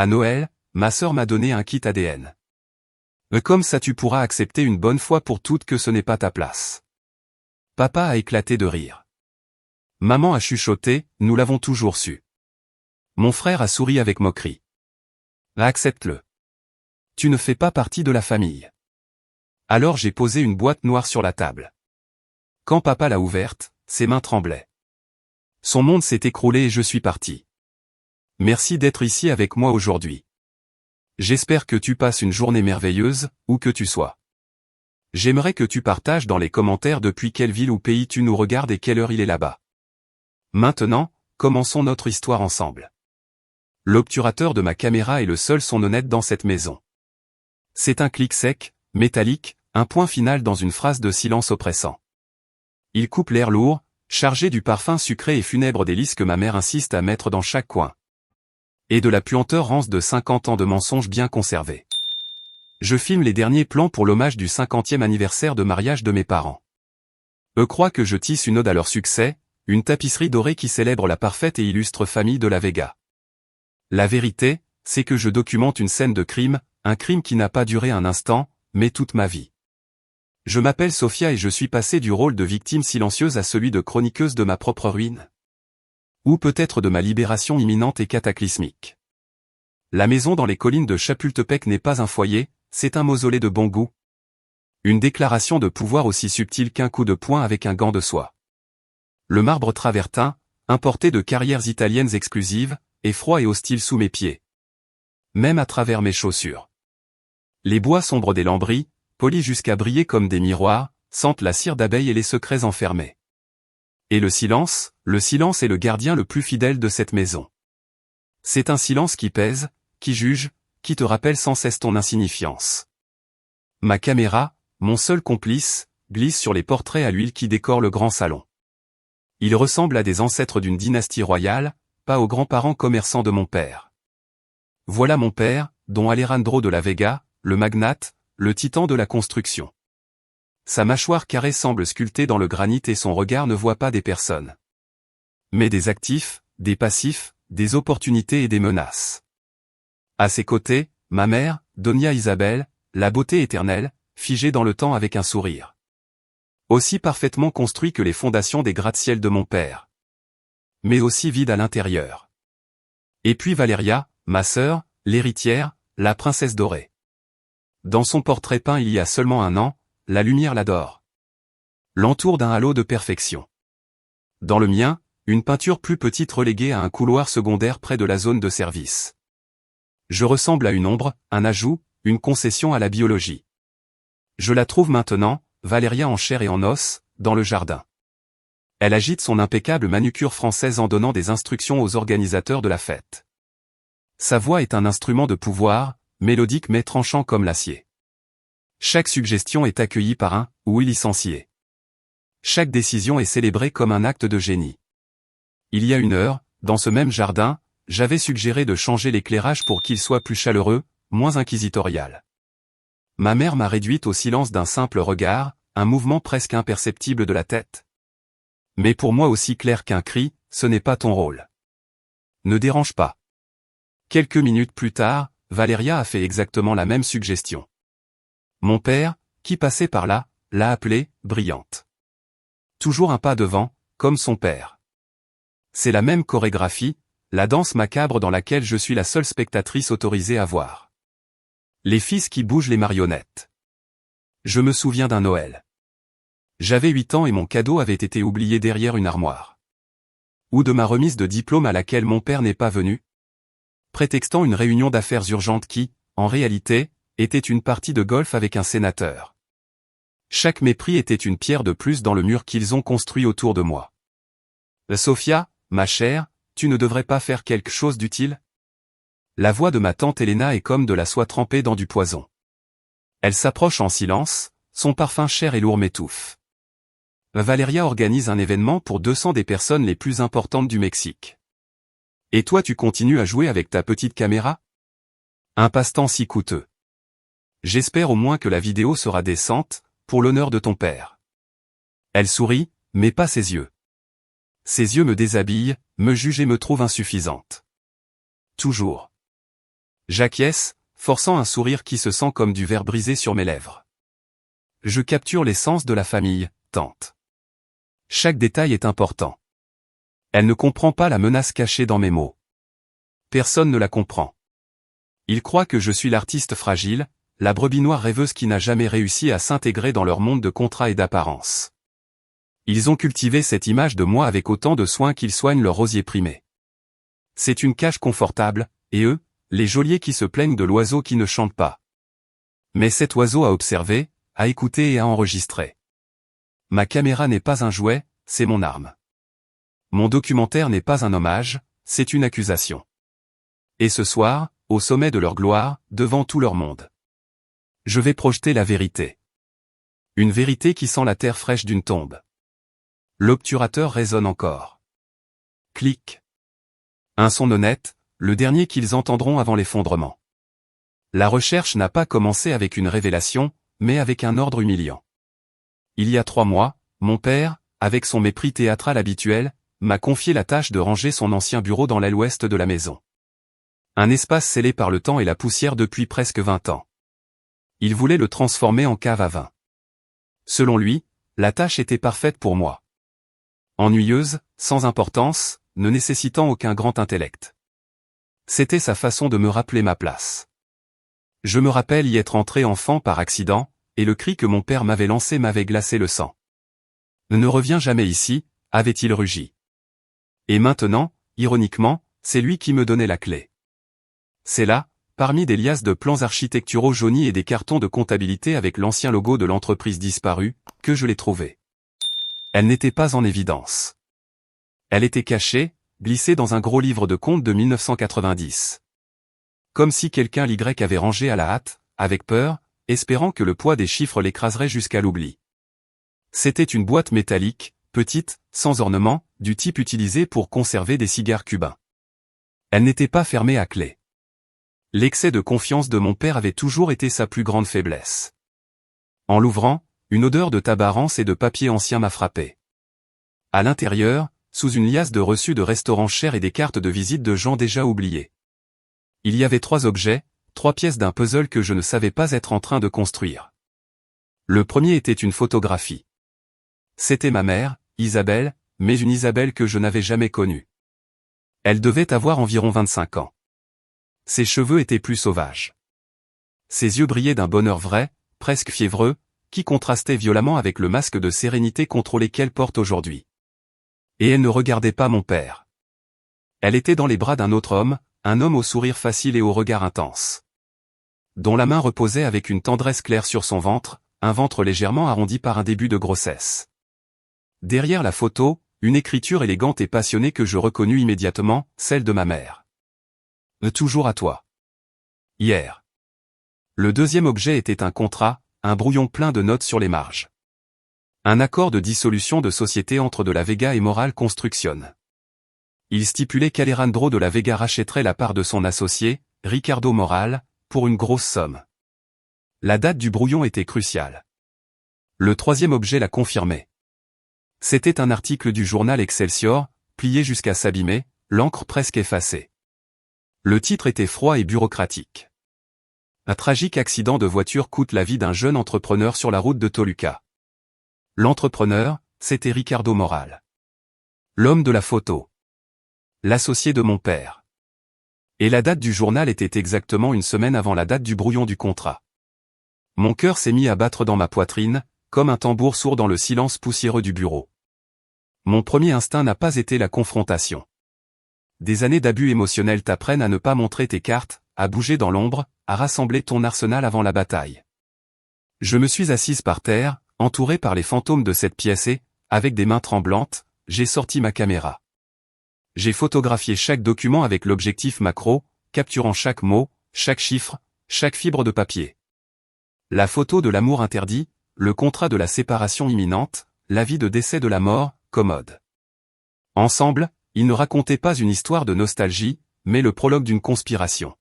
À Noël, ma sœur m'a donné un kit ADN. Comme ça tu pourras accepter une bonne fois pour toutes que ce n'est pas ta place. Papa a éclaté de rire. Maman a chuchoté, nous l'avons toujours su. Mon frère a souri avec moquerie. Accepte-le. Tu ne fais pas partie de la famille. Alors j'ai posé une boîte noire sur la table. Quand papa l'a ouverte, ses mains tremblaient. Son monde s'est écroulé et je suis parti. Merci d'être ici avec moi aujourd'hui. J'espère que tu passes une journée merveilleuse, où que tu sois. J'aimerais que tu partages dans les commentaires depuis quelle ville ou pays tu nous regardes et quelle heure il est là-bas. Maintenant, commençons notre histoire ensemble. L'obturateur de ma caméra est le seul son honnête dans cette maison. C'est un clic sec, métallique, un point final dans une phrase de silence oppressant. Il coupe l'air lourd, chargé du parfum sucré et funèbre délices que ma mère insiste à mettre dans chaque coin. Et de la puanteur rance de 50 ans de mensonges bien conservés. Je filme les derniers plans pour l'hommage du 50e anniversaire de mariage de mes parents. Eux croient que je tisse une ode à leur succès, une tapisserie dorée qui célèbre la parfaite et illustre famille de la Vega. La vérité, c'est que je documente une scène de crime, un crime qui n'a pas duré un instant, mais toute ma vie. Je m'appelle Sophia et je suis passée du rôle de victime silencieuse à celui de chroniqueuse de ma propre ruine. Ou peut-être de ma libération imminente et cataclysmique. La maison dans les collines de Chapultepec n'est pas un foyer, c'est un mausolée de bon goût. Une déclaration de pouvoir aussi subtile qu'un coup de poing avec un gant de soie. Le marbre travertin, importé de carrières italiennes exclusives, est froid et hostile sous mes pieds. Même à travers mes chaussures. Les bois sombres des lambris, polis jusqu'à briller comme des miroirs, sentent la cire d'abeille et les secrets enfermés. Et le silence est le gardien le plus fidèle de cette maison. C'est un silence qui pèse, qui juge, qui te rappelle sans cesse ton insignifiance. Ma caméra, mon seul complice, glisse sur les portraits à l'huile qui décorent le grand salon. Ils ressemblent à des ancêtres d'une dynastie royale, pas aux grands-parents commerçants de mon père. Voilà mon père, Don Alejandro de la Vega, le magnate, le titan de la construction. Sa mâchoire carrée semble sculptée dans le granit et son regard ne voit pas des personnes. Mais des actifs, des passifs, des opportunités et des menaces. À ses côtés, ma mère, Donia Isabel, la beauté éternelle, figée dans le temps avec un sourire. Aussi parfaitement construit que les fondations des gratte-ciel de mon père. Mais aussi vide à l'intérieur. Et puis Valeria, ma sœur, l'héritière, la princesse dorée. Dans son portrait peint il y a seulement un an, la lumière l'adore. L'entoure d'un halo de perfection. Dans le mien, une peinture plus petite reléguée à un couloir secondaire près de la zone de service. Je ressemble à une ombre, un ajout, une concession à la biologie. Je la trouve maintenant, Valeria en chair et en os, dans le jardin. Elle agite son impeccable manucure française en donnant des instructions aux organisateurs de la fête. Sa voix est un instrument de pouvoir, mélodique mais tranchant comme l'acier. Chaque suggestion est accueillie par un « oui » licencié. Chaque décision est célébrée comme un acte de génie. Il y a une heure, dans ce même jardin, j'avais suggéré de changer l'éclairage pour qu'il soit plus chaleureux, moins inquisitorial. Ma mère m'a réduite au silence d'un simple regard, un mouvement presque imperceptible de la tête. Mais pour moi aussi clair qu'un cri, ce n'est pas ton rôle. Ne dérange pas. Quelques minutes plus tard, Valeria a fait exactement la même suggestion. Mon père, qui passait par là, l'a appelée « brillante ». Toujours un pas devant, comme son père. C'est la même chorégraphie, la danse macabre dans laquelle je suis la seule spectatrice autorisée à voir. Les fils qui bougent les marionnettes. Je me souviens d'un Noël. J'avais 8 ans et mon cadeau avait été oublié derrière une armoire. Ou de ma remise de diplôme à laquelle mon père n'est pas venu. Prétextant une réunion d'affaires urgente qui, en réalité, était une partie de golf avec un sénateur. Chaque mépris était une pierre de plus dans le mur qu'ils ont construit autour de moi. Sophia, ma chère, tu ne devrais pas faire quelque chose d'utile? La voix de ma tante Elena est comme de la soie trempée dans du poison. Elle s'approche en silence, son parfum cher et lourd m'étouffe. Valeria organise un événement pour 200 des personnes les plus importantes du Mexique. Et toi tu continues à jouer avec ta petite caméra? Un passe-temps si coûteux. J'espère au moins que la vidéo sera décente, pour l'honneur de ton père. Elle sourit, mais pas ses yeux. Ses yeux me déshabillent, me jugent et me trouvent insuffisante. Toujours. J'acquiesce, forçant un sourire qui se sent comme du verre brisé sur mes lèvres. Je capture l'essence de la famille, tante. Chaque détail est important. Elle ne comprend pas la menace cachée dans mes mots. Personne ne la comprend. Ils croient que je suis l'artiste fragile, la brebis noire rêveuse qui n'a jamais réussi à s'intégrer dans leur monde de contrats et d'apparence. Ils ont cultivé cette image de moi avec autant de soin qu'ils soignent leur rosier primé. C'est une cage confortable, et eux, les geôliers qui se plaignent de l'oiseau qui ne chante pas. Mais cet oiseau a observé, a écouté et a enregistré. Ma caméra n'est pas un jouet, c'est mon arme. Mon documentaire n'est pas un hommage, c'est une accusation. Et ce soir, au sommet de leur gloire, devant tout leur monde, je vais projeter la vérité. Une vérité qui sent la terre fraîche d'une tombe. L'obturateur résonne encore. Clic. Un son honnête, le dernier qu'ils entendront avant l'effondrement. La recherche n'a pas commencé avec une révélation, mais avec un ordre humiliant. Il y a 3 mois, mon père, avec son mépris théâtral habituel, m'a confié la tâche de ranger son ancien bureau dans l'aile ouest de la maison. Un espace scellé par le temps et la poussière depuis presque 20 ans. Il voulait le transformer en cave à vin. Selon lui, la tâche était parfaite pour moi. Ennuyeuse, sans importance, ne nécessitant aucun grand intellect. C'était sa façon de me rappeler ma place. Je me rappelle y être entré enfant par accident, et le cri que mon père m'avait lancé m'avait glacé le sang. « Ne reviens jamais ici », avait-il rugi. Et maintenant, ironiquement, c'est lui qui me donnait la clé. C'est là, parmi des liasses de plans architecturaux jaunis et des cartons de comptabilité avec l'ancien logo de l'entreprise disparue, que je l'ai trouvée. Elle n'était pas en évidence. Elle était cachée, glissée dans un gros livre de comptes de 1990. Comme si quelqu'un l'Y avait rangé à la hâte, avec peur, espérant que le poids des chiffres l'écraserait jusqu'à l'oubli. C'était une boîte métallique, petite, sans ornement, du type utilisé pour conserver des cigares cubains. Elle n'était pas fermée à clé. L'excès de confiance de mon père avait toujours été sa plus grande faiblesse. En l'ouvrant, une odeur de tabac rance et de papier ancien m'a frappé. À l'intérieur, sous une liasse de reçus de restaurants chers et des cartes de visite de gens déjà oubliés. Il y avait 3 objets, 3 pièces d'un puzzle que je ne savais pas être en train de construire. Le premier était une photographie. C'était ma mère, Isabelle, mais une Isabelle que je n'avais jamais connue. Elle devait avoir environ 25 ans. Ses cheveux étaient plus sauvages. Ses yeux brillaient d'un bonheur vrai, presque fiévreux, qui contrastait violemment avec le masque de sérénité contrôlé qu'elle porte aujourd'hui. Et elle ne regardait pas mon père. Elle était dans les bras d'un autre homme, un homme au sourire facile et au regard intense. Dont la main reposait avec une tendresse claire sur son ventre, un ventre légèrement arrondi par un début de grossesse. Derrière la photo, une écriture élégante et passionnée que je reconnus immédiatement, celle de ma mère. Toujours à toi. Hier. Le deuxième objet était un contrat, un brouillon plein de notes sur les marges. Un accord de dissolution de société entre De la Vega et Moral Construction. Il stipulait qu'Alejandro De la Vega rachèterait la part de son associé, Ricardo Moral, pour une grosse somme. La date du brouillon était cruciale. Le troisième objet la confirmait. C'était un article du journal Excelsior, plié jusqu'à s'abîmer, l'encre presque effacée. Le titre était froid et bureaucratique. Un tragique accident de voiture coûte la vie d'un jeune entrepreneur sur la route de Toluca. L'entrepreneur, c'était Ricardo Moral. L'homme de la photo. L'associé de mon père. Et la date du journal était exactement une semaine avant la date du brouillon du contrat. Mon cœur s'est mis à battre dans ma poitrine, comme un tambour sourd dans le silence poussiéreux du bureau. Mon premier instinct n'a pas été la confrontation. Des années d'abus émotionnels t'apprennent à ne pas montrer tes cartes, à bouger dans l'ombre, à rassembler ton arsenal avant la bataille. Je me suis assise par terre, entouré par les fantômes de cette pièce et, avec des mains tremblantes, j'ai sorti ma caméra. J'ai photographié chaque document avec l'objectif macro, capturant chaque mot, chaque chiffre, chaque fibre de papier. La photo de l'amour interdit, le contrat de la séparation imminente, l'avis de décès de la mort, commode. Ensemble, ils ne racontaient pas une histoire de nostalgie, mais le prologue d'une conspiration.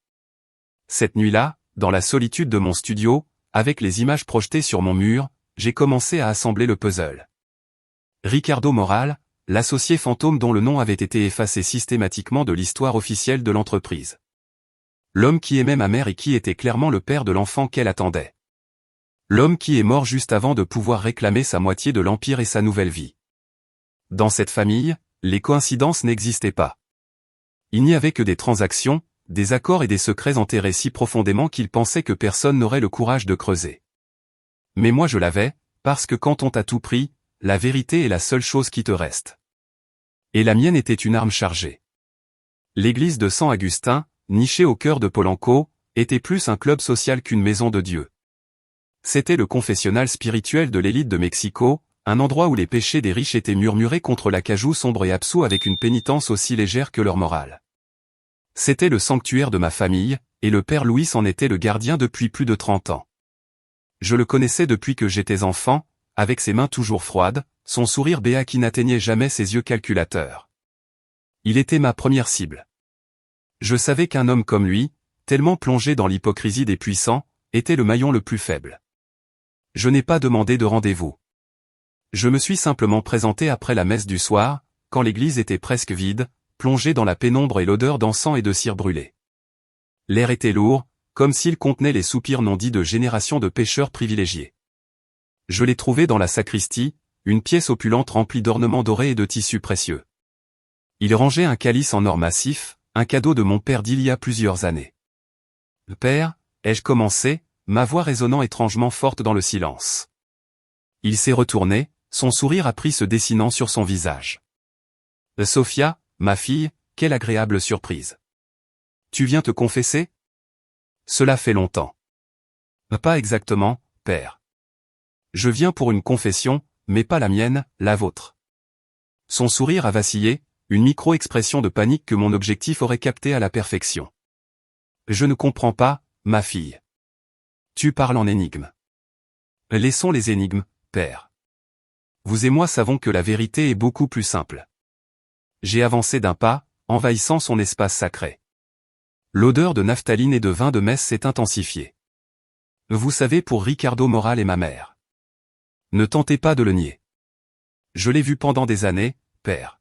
Cette nuit-là, dans la solitude de mon studio, avec les images projetées sur mon mur, j'ai commencé à assembler le puzzle. Ricardo Moral, l'associé fantôme dont le nom avait été effacé systématiquement de l'histoire officielle de l'entreprise. L'homme qui aimait ma mère et qui était clairement le père de l'enfant qu'elle attendait. L'homme qui est mort juste avant de pouvoir réclamer sa moitié de l'empire et sa nouvelle vie. Dans cette famille, les coïncidences n'existaient pas. Il n'y avait que des transactions, des accords et des secrets enterrés si profondément qu'ils pensaient que personne n'aurait le courage de creuser. Mais moi je l'avais, parce que quand on t'a tout pris, la vérité est la seule chose qui te reste. Et la mienne était une arme chargée. L'église de San Agustin, nichée au cœur de Polanco, était plus un club social qu'une maison de Dieu. C'était le confessionnal spirituel de l'élite de Mexico, un endroit où les péchés des riches étaient murmurés contre l'acajou sombre et absous avec une pénitence aussi légère que leur morale. C'était le sanctuaire de ma famille, et le père Louis en était le gardien depuis plus de 30 ans. Je le connaissais depuis que j'étais enfant, avec ses mains toujours froides, son sourire béat qui n'atteignait jamais ses yeux calculateurs. Il était ma première cible. Je savais qu'un homme comme lui, tellement plongé dans l'hypocrisie des puissants, était le maillon le plus faible. Je n'ai pas demandé de rendez-vous. Je me suis simplement présenté après la messe du soir, quand l'église était presque vide, plongée dans la pénombre et l'odeur d'encens et de cire brûlée. L'air était lourd, comme s'il contenait les soupirs non dits de générations de pécheurs privilégiés. Je l'ai trouvé dans la sacristie, une pièce opulente remplie d'ornements dorés et de tissus précieux. Il rangeait un calice en or massif, un cadeau de mon père d'il y a plusieurs années. « Père » ai-je commencé, ma voix résonnant étrangement forte dans le silence. Il s'est retourné, son sourire a pris se dessinant sur son visage. « Sophia, ma fille, quelle agréable surprise. Tu viens te confesser ? Cela fait longtemps. » Pas exactement, père. Je viens pour une confession, mais pas la mienne, la vôtre. Son sourire a vacillé, une micro-expression de panique que mon objectif aurait captée à la perfection. Je ne comprends pas, ma fille. Tu parles en énigmes. Laissons les énigmes, père. Vous et moi savons que la vérité est beaucoup plus simple. J'ai avancé d'un pas, envahissant son espace sacré. L'odeur de naphtaline et de vin de messe s'est intensifiée. Vous savez pour Ricardo Moral et ma mère. Ne tentez pas de le nier. Je l'ai vu pendant des années, père.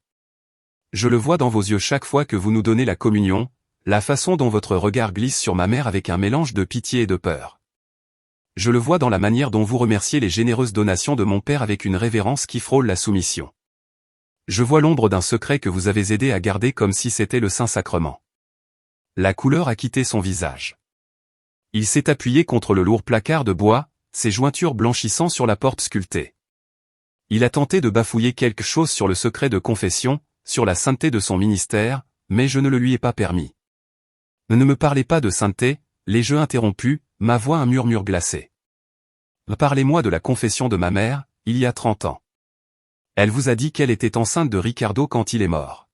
Je le vois dans vos yeux chaque fois que vous nous donnez la communion, la façon dont votre regard glisse sur ma mère avec un mélange de pitié et de peur. Je le vois dans la manière dont vous remerciez les généreuses donations de mon père avec une révérence qui frôle la soumission. Je vois l'ombre d'un secret que vous avez aidé à garder comme si c'était le Saint-Sacrement. La couleur a quitté son visage. Il s'est appuyé contre le lourd placard de bois, ses jointures blanchissant sur la porte sculptée. Il a tenté de bafouiller quelque chose sur le secret de confession, sur la sainteté de son ministère, mais je ne le lui ai pas permis. Ne me parlez pas de sainteté, l'ai-je interrompu, ma voix un murmure glacé. Parlez-moi de la confession de ma mère, il y a 30 ans. Elle vous a dit qu'elle était enceinte de Ricardo quand il est mort.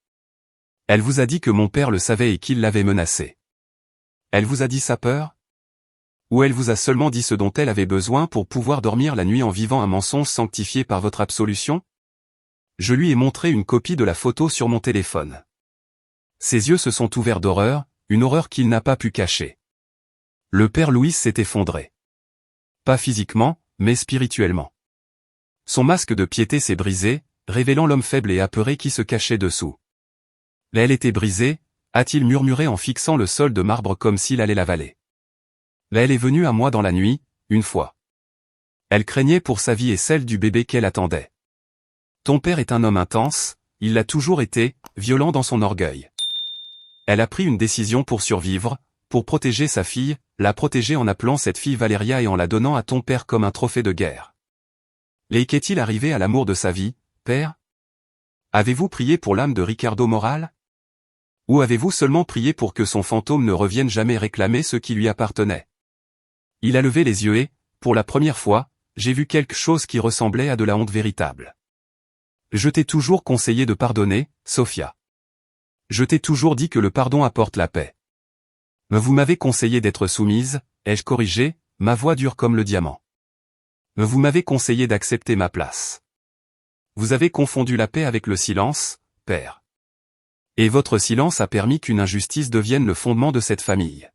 Elle vous a dit que mon père le savait et qu'il l'avait menacé. Elle vous a dit sa peur ? Ou elle vous a seulement dit ce dont elle avait besoin pour pouvoir dormir la nuit en vivant un mensonge sanctifié par votre absolution ? Je lui ai montré une copie de la photo sur mon téléphone. Ses yeux se sont ouverts d'horreur, une horreur qu'il n'a pas pu cacher. Le père Louis s'est effondré. Pas physiquement, mais spirituellement. Son masque de piété s'est brisé, révélant l'homme faible et apeuré qui se cachait dessous. L'aile était brisée, a-t-il murmuré en fixant le sol de marbre comme s'il allait l'avaler. Elle est venue à moi dans la nuit, une fois. Elle craignait pour sa vie et celle du bébé qu'elle attendait. Ton père est un homme intense, il l'a toujours été, violent dans son orgueil. Elle a pris une décision pour survivre, pour protéger sa fille, la protéger en appelant cette fille Valéria et en la donnant à ton père comme un trophée de guerre. Et qu'est-il arrivé à l'amour de sa vie, père ? Avez-vous prié pour l'âme de Ricardo Moral ? Ou avez-vous seulement prié pour que son fantôme ne revienne jamais réclamer ce qui lui appartenait ? Il a levé les yeux et, pour la première fois, j'ai vu quelque chose qui ressemblait à de la honte véritable. Je t'ai toujours conseillé de pardonner, Sophia. Je t'ai toujours dit que le pardon apporte la paix. Vous m'avez conseillé d'être soumise, ai-je corrigé, ma voix dure comme le diamant. Vous m'avez conseillé d'accepter ma place. Vous avez confondu la paix avec le silence, père. Et votre silence a permis qu'une injustice devienne le fondement de cette famille.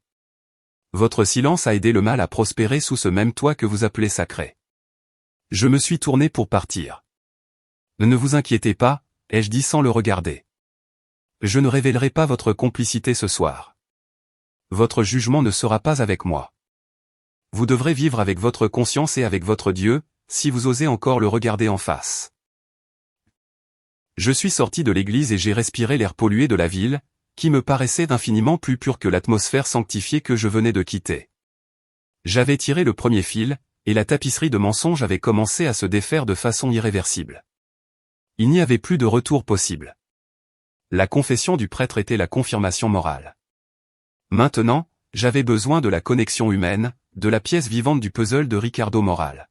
Votre silence a aidé le mal à prospérer sous ce même toit que vous appelez sacré. Je me suis tourné pour partir. Ne vous inquiétez pas, ai-je dit sans le regarder. Je ne révélerai pas votre complicité ce soir. Votre jugement ne sera pas avec moi. Vous devrez vivre avec votre conscience et avec votre Dieu, si vous osez encore le regarder en face. Je suis sorti de l'église et j'ai respiré l'air pollué de la ville, qui me paraissait infiniment plus pur que l'atmosphère sanctifiée que je venais de quitter. J'avais tiré le premier fil, et la tapisserie de mensonges avait commencé à se défaire de façon irréversible. Il n'y avait plus de retour possible. La confession du prêtre était la confirmation morale. Maintenant, j'avais besoin de la connexion humaine, de la pièce vivante du puzzle de Ricardo Moral.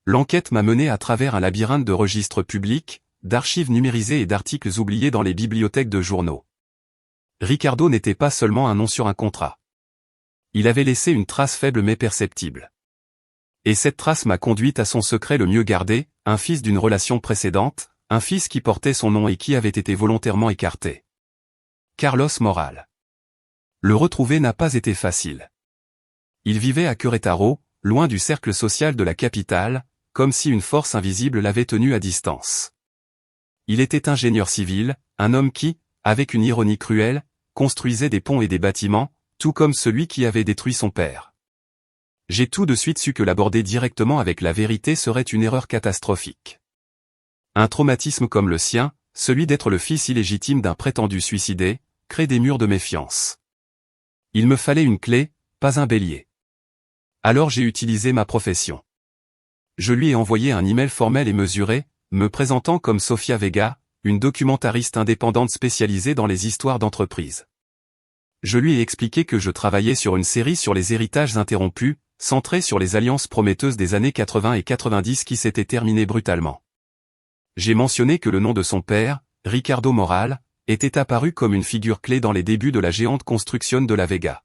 L'enquête m'a mené à travers un labyrinthe de registres publics, d'archives numérisées et d'articles oubliés dans les bibliothèques de journaux. Ricardo n'était pas seulement un nom sur un contrat. Il avait laissé une trace faible mais perceptible. Et cette trace m'a conduite à son secret le mieux gardé, un fils d'une relation précédente, un fils qui portait son nom et qui avait été volontairement écarté. Carlos Moral. Le retrouver n'a pas été facile. Il vivait à Querétaro, loin du cercle social de la capitale, comme si une force invisible l'avait tenu à distance. Il était ingénieur civil, un homme qui, avec une ironie cruelle, construisait des ponts et des bâtiments, tout comme celui qui avait détruit son père. J'ai tout de suite su que l'aborder directement avec la vérité serait une erreur catastrophique. Un traumatisme comme le sien, celui d'être le fils illégitime d'un prétendu suicidé, crée des murs de méfiance. Il me fallait une clé, pas un bélier. Alors j'ai utilisé ma profession. Je lui ai envoyé un email formel et mesuré, me présentant comme Sofia Vega, une documentariste indépendante spécialisée dans les histoires d'entreprise. Je lui ai expliqué que je travaillais sur une série sur les héritages interrompus, centrée sur les alliances prometteuses des années 80 et 90 qui s'étaient terminées brutalement. J'ai mentionné que le nom de son père, Ricardo Moral, était apparu comme une figure clé dans les débuts de la géante construction de la Vega.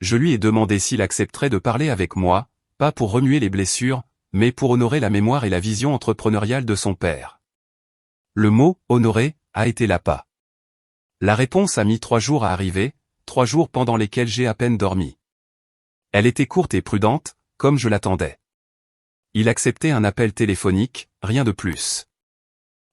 Je lui ai demandé s'il accepterait de parler avec moi, pas pour remuer les blessures, mais pour honorer la mémoire et la vision entrepreneuriale de son père. Le mot « honorer » a été l'appât. La réponse a mis 3 jours à arriver, 3 jours pendant lesquels j'ai à peine dormi. Elle était courte et prudente, comme je l'attendais. Il acceptait un appel téléphonique, rien de plus.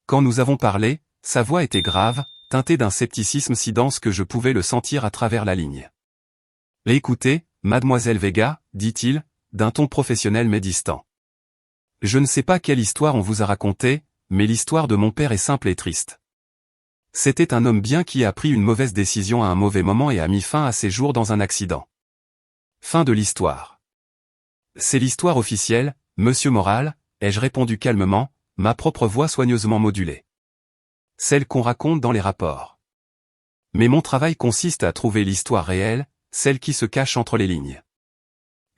Quand nous avons parlé, sa voix était grave, teintée d'un scepticisme si dense que je pouvais le sentir à travers la ligne. « Écoutez, mademoiselle Vega, dit-il, d'un ton professionnel mais distant. Je ne sais pas quelle histoire on vous a racontée, mais l'histoire de mon père est simple et triste. C'était un homme bien qui a pris une mauvaise décision à un mauvais moment et a mis fin à ses jours dans un accident. Fin de l'histoire. C'est l'histoire officielle, monsieur Moral, ai-je répondu calmement, ma propre voix soigneusement modulée. Celle qu'on raconte dans les rapports. Mais mon travail consiste à trouver l'histoire réelle, celle qui se cache entre les lignes.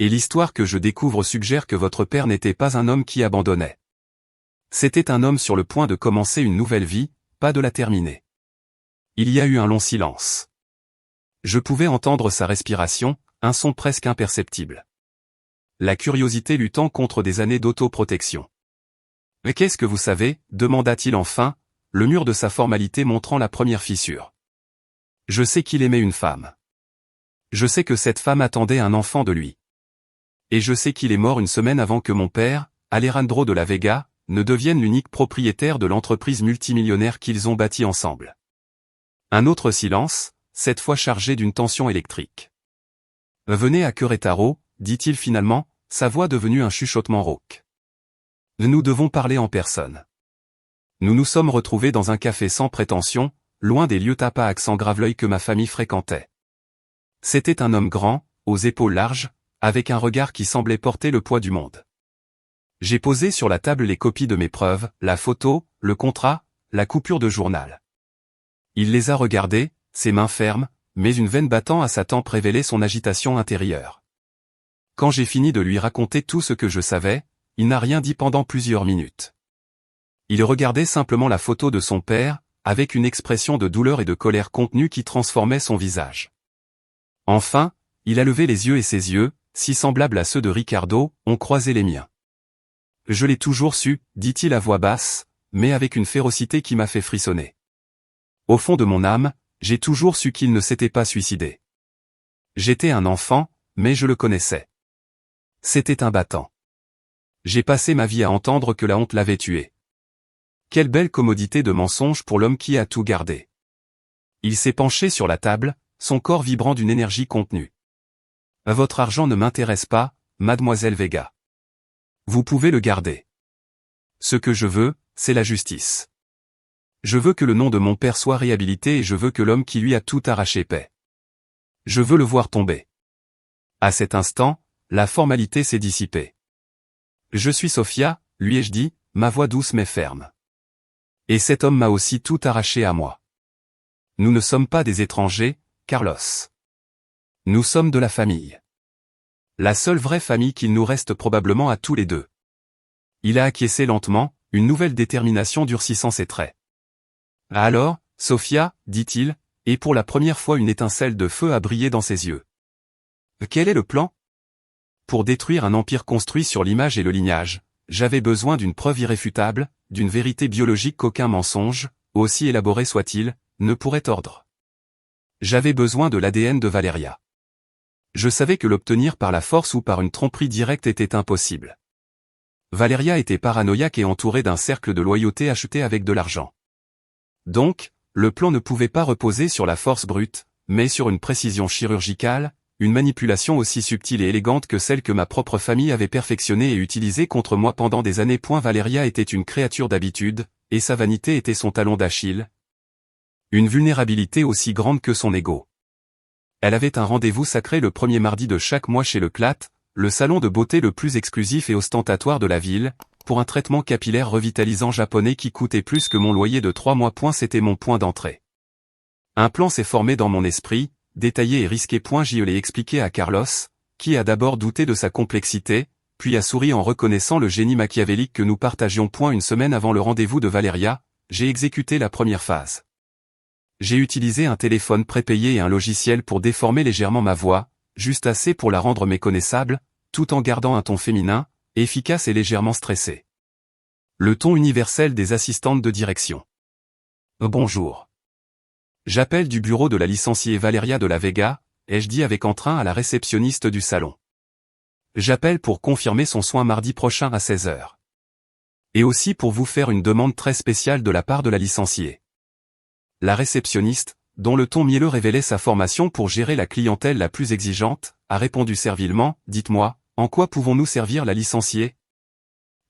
Et l'histoire que je découvre suggère que votre père n'était pas un homme qui abandonnait. C'était un homme sur le point de commencer une nouvelle vie, pas de la terminer. Il y a eu un long silence. Je pouvais entendre sa respiration, un son presque imperceptible. La curiosité luttant contre des années d'autoprotection. « Mais qu'est-ce que vous savez » demanda-t-il enfin, le mur de sa formalité montrant la première fissure. « Je sais qu'il aimait une femme. Je sais que cette femme attendait un enfant de lui. Et je sais qu'il est mort une semaine avant que mon père, Alejandro de la Vega, ne devienne l'unique propriétaire de l'entreprise multimillionnaire qu'ils ont bâtie ensemble. » Un autre silence, cette fois chargé d'une tension électrique. « Venez à Querétaro, dit-il finalement, sa voix devenue un chuchotement rauque. Nous devons parler en personne. Nous nous sommes retrouvés dans un café sans prétention, loin des lieux tapas à accent grave-l'œil que ma famille fréquentait. C'était un homme grand, aux épaules larges, avec un regard qui semblait porter le poids du monde. J'ai posé sur la table les copies de mes preuves, la photo, le contrat, la coupure de journal. Il les a regardées, ses mains fermes, mais une veine battant à sa tempe révélait son agitation intérieure. Quand j'ai fini de lui raconter tout ce que je savais, il n'a rien dit pendant plusieurs minutes. Il regardait simplement la photo de son père, avec une expression de douleur et de colère contenue qui transformait son visage. Enfin, il a levé les yeux et ses yeux, si semblables à ceux de Ricardo, ont croisé les miens. « Je l'ai toujours su, dit-il à voix basse, mais avec une férocité qui m'a fait frissonner. Au fond de mon âme, j'ai toujours su qu'il ne s'était pas suicidé. J'étais un enfant, mais je le connaissais. C'était un battant. J'ai passé ma vie à entendre que la honte l'avait tué. Quelle belle commodité de mensonge pour l'homme qui a tout gardé. » Il s'est penché sur la table, son corps vibrant d'une énergie contenue. Votre argent ne m'intéresse pas, mademoiselle Vega. Vous pouvez le garder. Ce que je veux, c'est la justice. Je veux que le nom de mon père soit réhabilité et je veux que l'homme qui lui a tout arraché paie. Je veux le voir tomber. À cet instant, la formalité s'est dissipée. Je suis Sophia, lui ai-je dit, ma voix douce mais ferme. Et cet homme m'a aussi tout arraché à moi. Nous ne sommes pas des étrangers, Carlos. Nous sommes de la famille. La seule vraie famille qu'il nous reste probablement à tous les deux. Il a acquiescé lentement, une nouvelle détermination durcissant ses traits. Alors, Sophia, dit-il, et pour la première fois une étincelle de feu a brillé dans ses yeux. Quel est le plan? Pour détruire un empire construit sur l'image et le lignage, j'avais besoin d'une preuve irréfutable, d'une vérité biologique qu'aucun mensonge, aussi élaboré soit-il, ne pourrait tordre. J'avais besoin de l'ADN de Valeria. Je savais que l'obtenir par la force ou par une tromperie directe était impossible. Valeria était paranoïaque et entourée d'un cercle de loyauté acheté avec de l'argent. Donc, le plan ne pouvait pas reposer sur la force brute, mais sur une précision chirurgicale, une manipulation aussi subtile et élégante que celle que ma propre famille avait perfectionnée et utilisée contre moi pendant des années. Valeria était une créature d'habitude, et sa vanité était son talon d'Achille. Une vulnérabilité aussi grande que son ego. Elle avait un rendez-vous sacré le premier mardi de chaque mois chez le Clat, le salon de beauté le plus exclusif et ostentatoire de la ville, pour un traitement capillaire revitalisant japonais qui coûtait plus que mon loyer de 3 mois. C'était mon point d'entrée. Un plan s'est formé dans mon esprit, détaillé et risqué. Je l'ai expliqué à Carlos, qui a d'abord douté de sa complexité, puis a souri en reconnaissant le génie machiavélique que nous partagions. Une semaine avant le rendez-vous de Valeria, j'ai exécuté la première phase. J'ai utilisé un téléphone prépayé et un logiciel pour déformer légèrement ma voix, juste assez pour la rendre méconnaissable, tout en gardant un ton féminin, efficace et légèrement stressé. Le ton universel des assistantes de direction. Bonjour. J'appelle du bureau de la licenciée Valeria de la Vega, ai-je dit avec entrain à la réceptionniste du salon. J'appelle pour confirmer son soin mardi prochain à 16 h. Et aussi pour vous faire une demande très spéciale de la part de la licenciée. La réceptionniste, dont le ton mielleux révélait sa formation pour gérer la clientèle la plus exigeante, a répondu servilement, dites-moi, en quoi pouvons-nous servir la licenciée?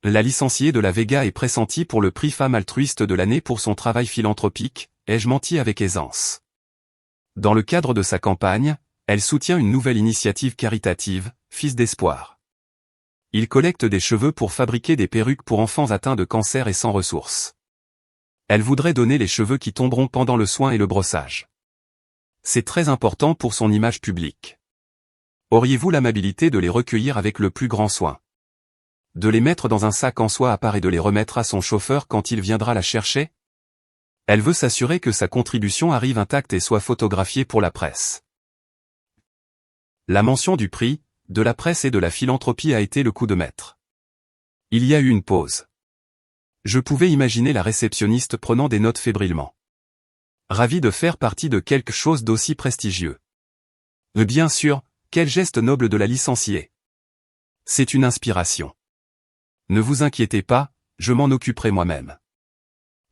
La licenciée de la Vega est pressentie pour le prix femme altruiste de l'année pour son travail philanthropique, ai-je menti avec aisance. Dans le cadre de sa campagne, elle soutient une nouvelle initiative caritative, Fils d'espoir. Il collecte des cheveux pour fabriquer des perruques pour enfants atteints de cancer et sans ressources. Elle voudrait donner les cheveux qui tomberont pendant le soin et le brossage. C'est très important pour son image publique. Auriez-vous l'amabilité de les recueillir avec le plus grand soin? De les mettre dans un sac en soie à part et de les remettre à son chauffeur quand il viendra la chercher? Elle veut s'assurer que sa contribution arrive intacte et soit photographiée pour la presse. La mention du prix, de la presse et de la philanthropie a été le coup de maître. Il y a eu une pause. Je pouvais imaginer la réceptionniste prenant des notes fébrilement. Ravie de faire partie de quelque chose d'aussi prestigieux. Bien sûr, quel geste noble de la licenciée. C'est une inspiration. Ne vous inquiétez pas, je m'en occuperai moi-même.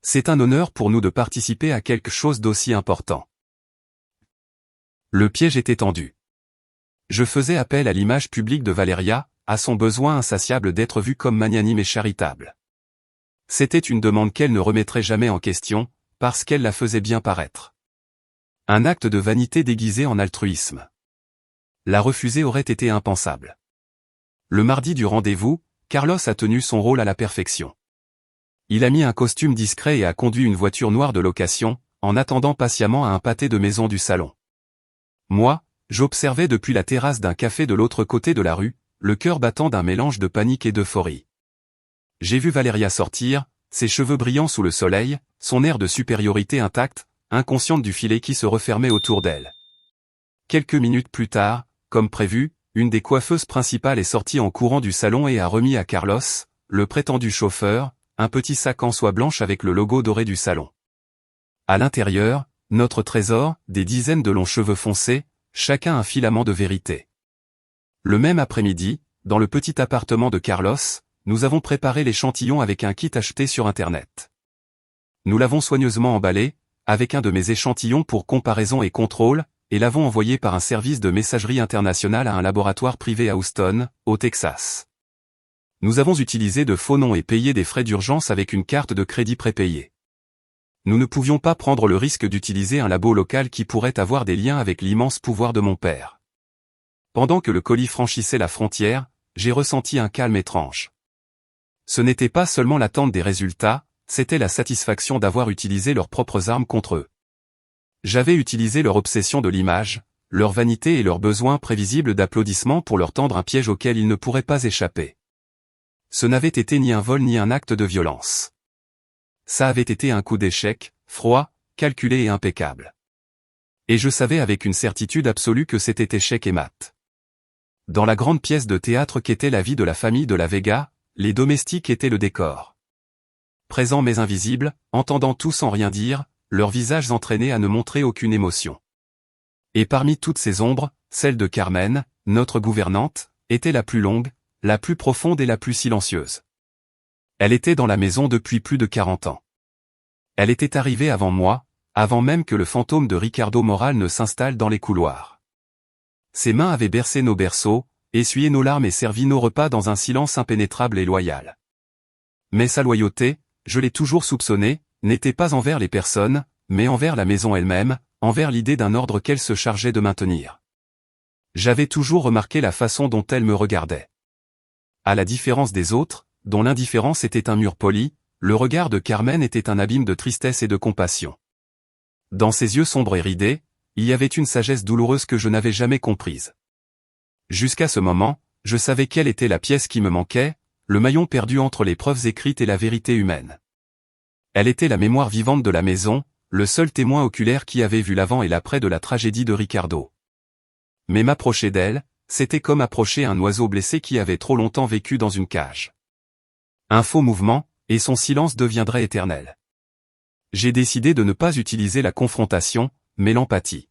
C'est un honneur pour nous de participer à quelque chose d'aussi important. Le piège était tendu. Je faisais appel à l'image publique de Valeria, à son besoin insatiable d'être vue comme magnanime et charitable. C'était une demande qu'elle ne remettrait jamais en question, parce qu'elle la faisait bien paraître. Un acte de vanité déguisé en altruisme. La refuser aurait été impensable. Le mardi du rendez-vous, Carlos a tenu son rôle à la perfection. Il a mis un costume discret et a conduit une voiture noire de location, en attendant patiemment à un pâté de maison du salon. Moi, j'observais depuis la terrasse d'un café de l'autre côté de la rue, le cœur battant d'un mélange de panique et d'euphorie. J'ai vu Valeria sortir, ses cheveux brillants sous le soleil, son air de supériorité intact, inconsciente du filet qui se refermait autour d'elle. Quelques minutes plus tard, comme prévu, une des coiffeuses principales est sortie en courant du salon et a remis à Carlos, le prétendu chauffeur, un petit sac en soie blanche avec le logo doré du salon. À l'intérieur, notre trésor, des dizaines de longs cheveux foncés, chacun un filament de vérité. Le même après-midi, dans le petit appartement de Carlos, nous avons préparé l'échantillon avec un kit acheté sur Internet. Nous l'avons soigneusement emballé, avec un de mes échantillons pour comparaison et contrôle, et l'avons envoyé par un service de messagerie internationale à un laboratoire privé à Houston, au Texas. Nous avons utilisé de faux noms et payé des frais d'urgence avec une carte de crédit prépayée. Nous ne pouvions pas prendre le risque d'utiliser un labo local qui pourrait avoir des liens avec l'immense pouvoir de mon père. Pendant que le colis franchissait la frontière, j'ai ressenti un calme étrange. Ce n'était pas seulement l'attente des résultats, c'était la satisfaction d'avoir utilisé leurs propres armes contre eux. J'avais utilisé leur obsession de l'image, leur vanité et leur besoin prévisible d'applaudissements pour leur tendre un piège auquel ils ne pourraient pas échapper. Ce n'avait été ni un vol ni un acte de violence. Ça avait été un coup d'échec, froid, calculé et impeccable. Et je savais avec une certitude absolue que c'était échec et mat. Dans la grande pièce de théâtre qu'était la vie de la famille de la Vega, les domestiques étaient le décor. Présents mais invisibles, entendant tout sans rien dire, leurs visages entraînés à ne montrer aucune émotion. Et parmi toutes ces ombres, celle de Carmen, notre gouvernante, était la plus longue, la plus profonde et la plus silencieuse. Elle était dans la maison depuis plus de 40 ans. Elle était arrivée avant moi, avant même que le fantôme de Ricardo Moral ne s'installe dans les couloirs. Ses mains avaient bercé nos berceaux, essuyé nos larmes et servi nos repas dans un silence impénétrable et loyal. Mais sa loyauté, je l'ai toujours soupçonnée, n'était pas envers les personnes, mais envers la maison elle-même, envers l'idée d'un ordre qu'elle se chargeait de maintenir. J'avais toujours remarqué la façon dont elle me regardait. À la différence des autres, dont l'indifférence était un mur poli, le regard de Carmen était un abîme de tristesse et de compassion. Dans ses yeux sombres et ridés, il y avait une sagesse douloureuse que je n'avais jamais comprise. Jusqu'à ce moment, je savais quelle était la pièce qui me manquait, le maillon perdu entre les preuves écrites et la vérité humaine. Elle était la mémoire vivante de la maison, le seul témoin oculaire qui avait vu l'avant et l'après de la tragédie de Ricardo. Mais m'approcher d'elle, c'était comme approcher un oiseau blessé qui avait trop longtemps vécu dans une cage. Un faux mouvement, et son silence deviendrait éternel. J'ai décidé de ne pas utiliser la confrontation, mais l'empathie.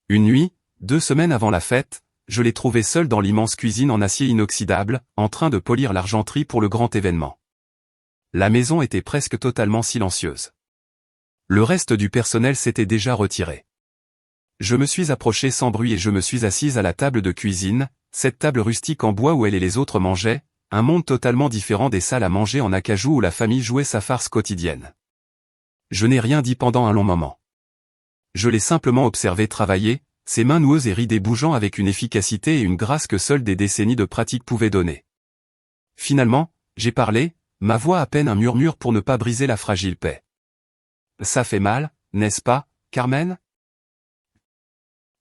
Une nuit, 2 semaines avant la fête, je l'ai trouvée seule dans l'immense cuisine en acier inoxydable, en train de polir l'argenterie pour le grand événement. La maison était presque totalement silencieuse. Le reste du personnel s'était déjà retiré. Je me suis approché sans bruit et je me suis assise à la table de cuisine, cette table rustique en bois où elle et les autres mangeaient, un monde totalement différent des salles à manger en acajou où la famille jouait sa farce quotidienne. Je n'ai rien dit pendant un long moment. Je l'ai simplement observé travailler, ses mains noueuses et ridées bougeant avec une efficacité et une grâce que seules des décennies de pratique pouvaient donner. Finalement, j'ai parlé, ma voix à peine un murmure pour ne pas briser la fragile paix. Ça fait mal, n'est-ce pas, Carmen?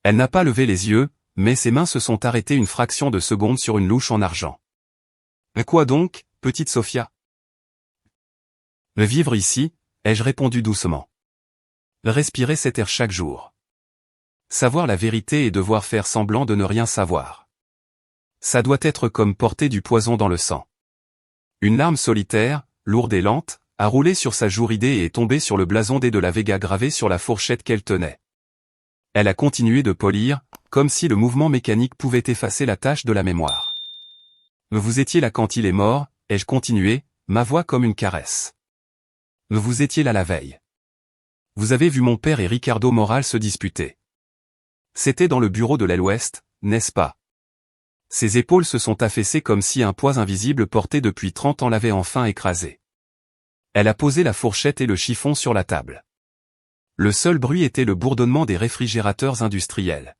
Elle n'a pas levé les yeux, mais ses mains se sont arrêtées une fraction de seconde sur une louche en argent. Quoi donc, petite Sophia? Vivre ici, ai-je répondu doucement. Respirer cet air chaque jour. Savoir la vérité et devoir faire semblant de ne rien savoir. Ça doit être comme porter du poison dans le sang. Une larme solitaire, lourde et lente, a roulé sur sa joue ridée et est tombée sur le blason des de la Vega gravé sur la fourchette qu'elle tenait. Elle a continué de polir, comme si le mouvement mécanique pouvait effacer la tache de la mémoire. Vous étiez là quand il est mort, ai-je continué, ma voix comme une caresse. Vous étiez là la veille. Vous avez vu mon père et Ricardo Moral se disputer. C'était dans le bureau de l'aile ouest, n'est-ce pas? Ses épaules se sont affaissées comme si un poids invisible porté depuis 30 ans l'avait enfin écrasé. Elle a posé la fourchette et le chiffon sur la table. Le seul bruit était le bourdonnement des réfrigérateurs industriels.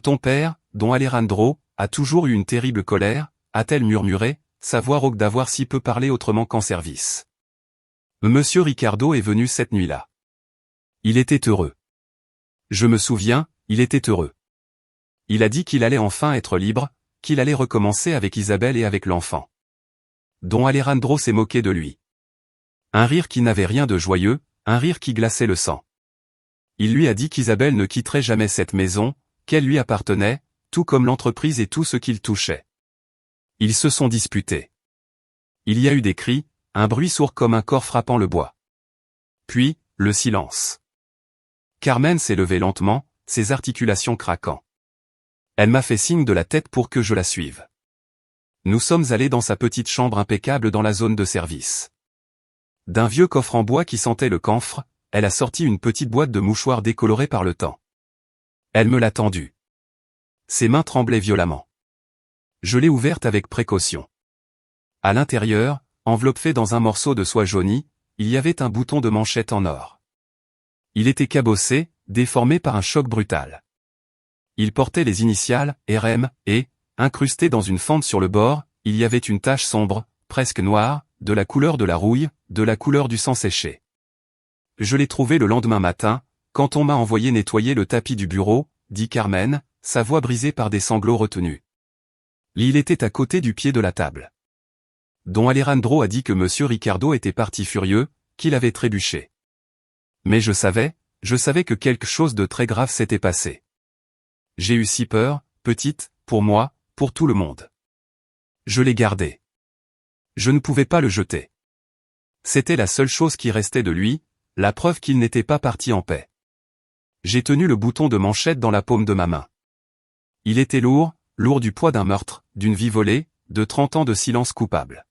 Ton père, dont Alejandro, a toujours eu une terrible colère, a-t-elle murmuré, sa voix rauque d'avoir si peu parlé autrement qu'en service. Monsieur Ricardo est venu cette nuit-là. Il était heureux. Je me souviens, il était heureux. Il a dit qu'il allait enfin être libre, qu'il allait recommencer avec Isabelle et avec l'enfant. Don Alejandro s'est moqué de lui. Un rire qui n'avait rien de joyeux, un rire qui glaçait le sang. Il lui a dit qu'Isabelle ne quitterait jamais cette maison, qu'elle lui appartenait, tout comme l'entreprise et tout ce qu'il touchait. Ils se sont disputés. Il y a eu des cris, un bruit sourd comme un corps frappant le bois. Puis, le silence. Carmen s'est levée lentement, ses articulations craquant. Elle m'a fait signe de la tête pour que je la suive. Nous sommes allés dans sa petite chambre impeccable dans la zone de service. D'un vieux coffre en bois qui sentait le camphre, elle a sorti une petite boîte de mouchoirs décolorés par le temps. Elle me l'a tendue. Ses mains tremblaient violemment. Je l'ai ouverte avec précaution. À l'intérieur, enveloppé dans un morceau de soie jaunie, il y avait un bouton de manchette en or. Il était cabossé, déformé par un choc brutal. Il portait les initiales, RM, et, incrusté dans une fente sur le bord, il y avait une tache sombre, presque noire, de la couleur de la rouille, de la couleur du sang séché. Je l'ai trouvé le lendemain matin, quand on m'a envoyé nettoyer le tapis du bureau, dit Carmen, sa voix brisée par des sanglots retenus. Il était à côté du pied de la table. Don Alejandro a dit que Monsieur Ricardo était parti furieux, qu'il avait trébuché. Mais je savais que quelque chose de très grave s'était passé. J'ai eu si peur, petite, pour moi, pour tout le monde. Je l'ai gardé. Je ne pouvais pas le jeter. C'était la seule chose qui restait de lui, la preuve qu'il n'était pas parti en paix. J'ai tenu le bouton de manchette dans la paume de ma main. Il était lourd, lourd du poids d'un meurtre, d'une vie volée, de 30 ans de silence coupable.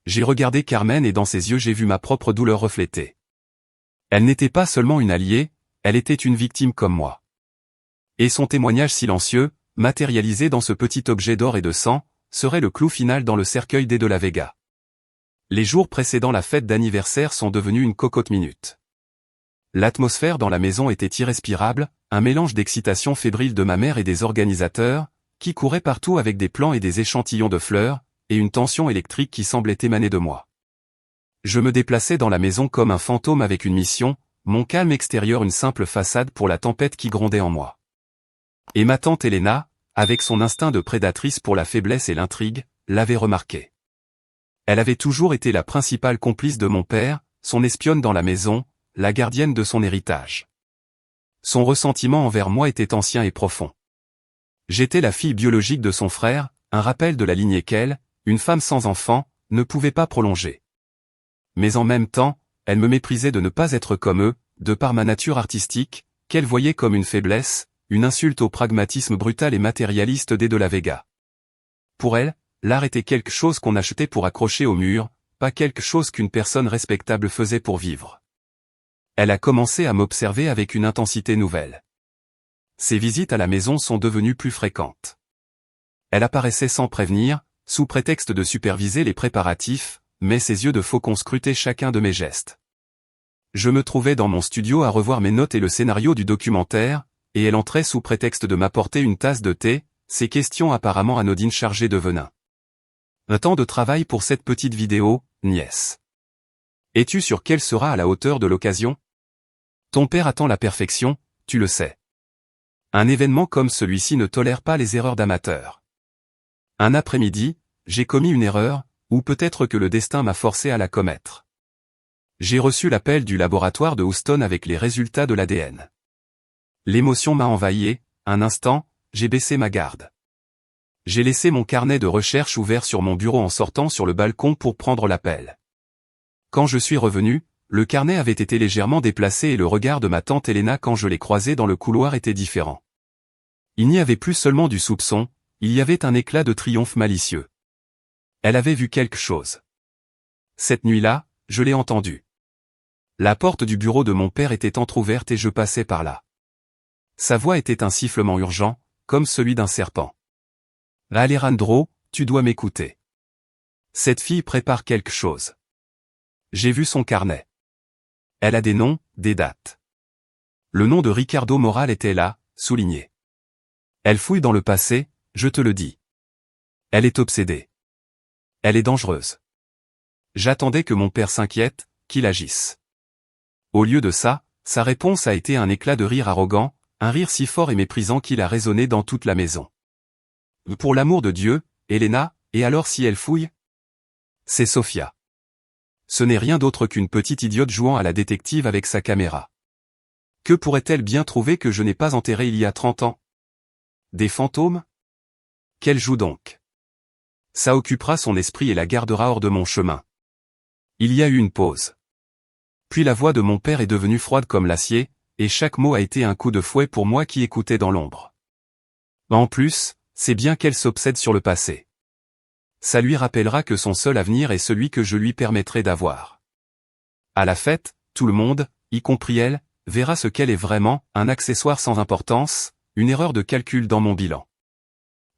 J'ai regardé Carmen et dans ses yeux j'ai vu ma propre douleur reflétée. Elle n'était pas seulement une alliée, elle était une victime comme moi. Et son témoignage silencieux, matérialisé dans ce petit objet d'or et de sang, serait le clou final dans le cercueil des de la Vega. Les jours précédant la fête d'anniversaire sont devenus une cocotte minute. L'atmosphère dans la maison était irrespirable, un mélange d'excitation fébrile de ma mère et des organisateurs, qui couraient partout avec des plans et des échantillons de fleurs, et une tension électrique qui semblait émaner de moi. Je me déplaçais dans la maison comme un fantôme avec une mission, mon calme extérieur une simple façade pour la tempête qui grondait en moi. Et ma tante Elena, avec son instinct de prédatrice pour la faiblesse et l'intrigue, l'avait remarqué. Elle avait toujours été la principale complice de mon père, son espionne dans la maison, la gardienne de son héritage. Son ressentiment envers moi était ancien et profond. J'étais la fille biologique de son frère, un rappel de la lignée qu'elle, une femme sans enfant, ne pouvait pas prolonger. Mais en même temps, elle me méprisait de ne pas être comme eux, de par ma nature artistique, qu'elle voyait comme une faiblesse, une insulte au pragmatisme brutal et matérialiste des de la Vega. Pour elle, l'art était quelque chose qu'on achetait pour accrocher au mur, pas quelque chose qu'une personne respectable faisait pour vivre. Elle a commencé à m'observer avec une intensité nouvelle. Ses visites à la maison sont devenues plus fréquentes. Elle apparaissait sans prévenir, sous prétexte de superviser les préparatifs, mais ses yeux de faucon scrutaient chacun de mes gestes. Je me trouvais dans mon studio à revoir mes notes et le scénario du documentaire, et elle entrait sous prétexte de m'apporter une tasse de thé, ses questions apparemment anodines chargées de venin. Un temps de travail pour cette petite vidéo, nièce. Es-tu sûr qu'elle sera à la hauteur de l'occasion? Ton père attend la perfection, tu le sais. Un événement comme celui-ci ne tolère pas les erreurs d'amateurs. Un après-midi, j'ai commis une erreur, ou peut-être que le destin m'a forcé à la commettre. J'ai reçu l'appel du laboratoire de Houston avec les résultats de l'ADN. L'émotion m'a envahi et, un instant, j'ai baissé ma garde. J'ai laissé mon carnet de recherche ouvert sur mon bureau en sortant sur le balcon pour prendre l'appel. Quand je suis revenu, le carnet avait été légèrement déplacé et le regard de ma tante Elena quand je l'ai croisé dans le couloir était différent. Il n'y avait plus seulement du soupçon, il y avait un éclat de triomphe malicieux. Elle avait vu quelque chose. Cette nuit-là, je l'ai entendu. La porte du bureau de mon père était entr'ouverte et je passais par là. Sa voix était un sifflement urgent, comme celui d'un serpent. Alejandro, tu dois m'écouter. Cette fille prépare quelque chose. J'ai vu son carnet. Elle a des noms, des dates. Le nom de Ricardo Moral était là, souligné. Elle fouille dans le passé, je te le dis. Elle est obsédée. Elle est dangereuse. J'attendais que mon père s'inquiète, qu'il agisse. Au lieu de ça, sa réponse a été un éclat de rire arrogant, un rire si fort et méprisant qu'il a résonné dans toute la maison. Pour l'amour de Dieu, Elena, et alors si elle fouille? C'est Sofia. Ce n'est rien d'autre qu'une petite idiote jouant à la détective avec sa caméra. Que pourrait-elle bien trouver que je n'ai pas enterré il y a 30 ans? Des fantômes? Qu'elle joue donc? Ça occupera son esprit et la gardera hors de mon chemin. Il y a eu une pause. Puis la voix de mon père est devenue froide comme l'acier, et chaque mot a été un coup de fouet pour moi qui écoutais dans l'ombre. En plus, c'est bien qu'elle s'obsède sur le passé. Ça lui rappellera que son seul avenir est celui que je lui permettrai d'avoir. À la fête, tout le monde, y compris elle, verra ce qu'elle est vraiment, un accessoire sans importance, une erreur de calcul dans mon bilan.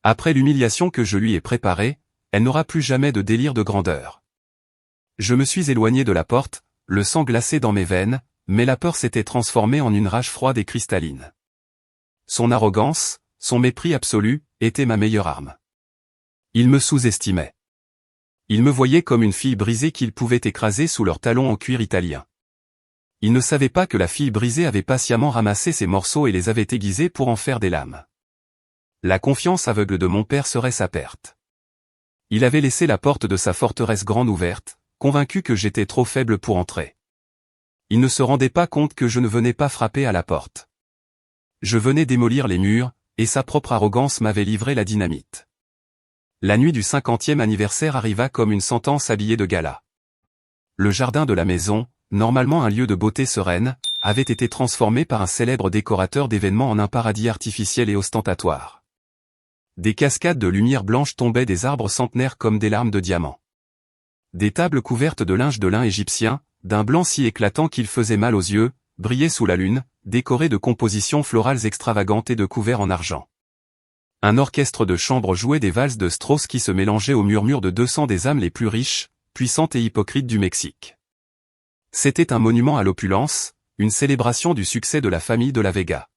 Après l'humiliation que je lui ai préparée, elle n'aura plus jamais de délire de grandeur. Je me suis éloigné de la porte, le sang glacé dans mes veines, mais la peur s'était transformée en une rage froide et cristalline. Son arrogance, son mépris absolu, étaient ma meilleure arme. Il me sous-estimait. Il me voyait comme une fille brisée qu'ils pouvaient écraser sous leurs talons en cuir italien. Il ne savait pas que la fille brisée avait patiemment ramassé ces morceaux et les avait aiguisés pour en faire des lames. La confiance aveugle de mon père serait sa perte. Il avait laissé la porte de sa forteresse grande ouverte, convaincu que j'étais trop faible pour entrer. Il ne se rendait pas compte que je ne venais pas frapper à la porte. Je venais démolir les murs, et sa propre arrogance m'avait livré la dynamite. La nuit du 50e anniversaire arriva comme une sentence habillée de gala. Le jardin de la maison, normalement un lieu de beauté sereine, avait été transformé par un célèbre décorateur d'événements en un paradis artificiel et ostentatoire. Des cascades de lumière blanche tombaient des arbres centenaires comme des larmes de diamants. Des tables couvertes de linge de lin égyptien, d'un blanc si éclatant qu'il faisait mal aux yeux, brillaient sous la lune, décorées de compositions florales extravagantes et de couverts en argent. Un orchestre de chambre jouait des valses de Strauss qui se mélangeaient au murmure de 200 des âmes les plus riches, puissantes et hypocrites du Mexique. C'était un monument à l'opulence, une célébration du succès de la famille de la Vega.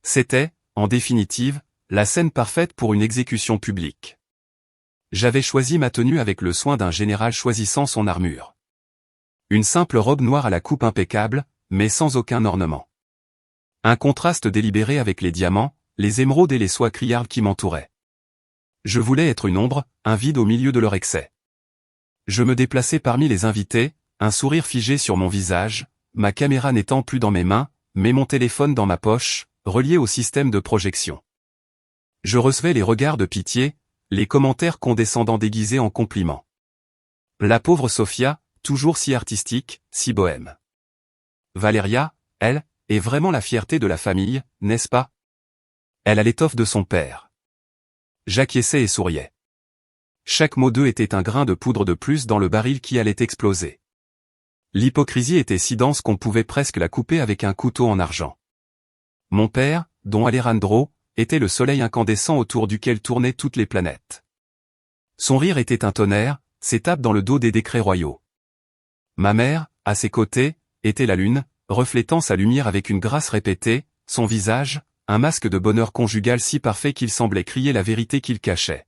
C'était, en définitive, la scène parfaite pour une exécution publique. J'avais choisi ma tenue avec le soin d'un général choisissant son armure. Une simple robe noire à la coupe impeccable, mais sans aucun ornement. Un contraste délibéré avec les diamants, les émeraudes et les soies criardes qui m'entouraient. Je voulais être une ombre, un vide au milieu de leur excès. Je me déplaçais parmi les invités, un sourire figé sur mon visage, ma caméra n'étant plus dans mes mains, mais mon téléphone dans ma poche, relié au système de projection. Je recevais les regards de pitié, les commentaires condescendants déguisés en compliments. La pauvre Sofia, toujours si artistique, si bohème. Valeria, elle, est vraiment la fierté de la famille, n'est-ce pas? Elle a l'étoffe de son père. J'acquiesçais et souriais. Chaque mot d'eux était un grain de poudre de plus dans le baril qui allait exploser. L'hypocrisie était si dense qu'on pouvait presque la couper avec un couteau en argent. Mon père, Don Alejandro, était le soleil incandescent autour duquel tournaient toutes les planètes. Son rire était un tonnerre, ses tapes dans le dos des décrets royaux. Ma mère, à ses côtés, était la lune, reflétant sa lumière avec une grâce répétée, son visage, un masque de bonheur conjugal si parfait qu'il semblait crier la vérité qu'il cachait.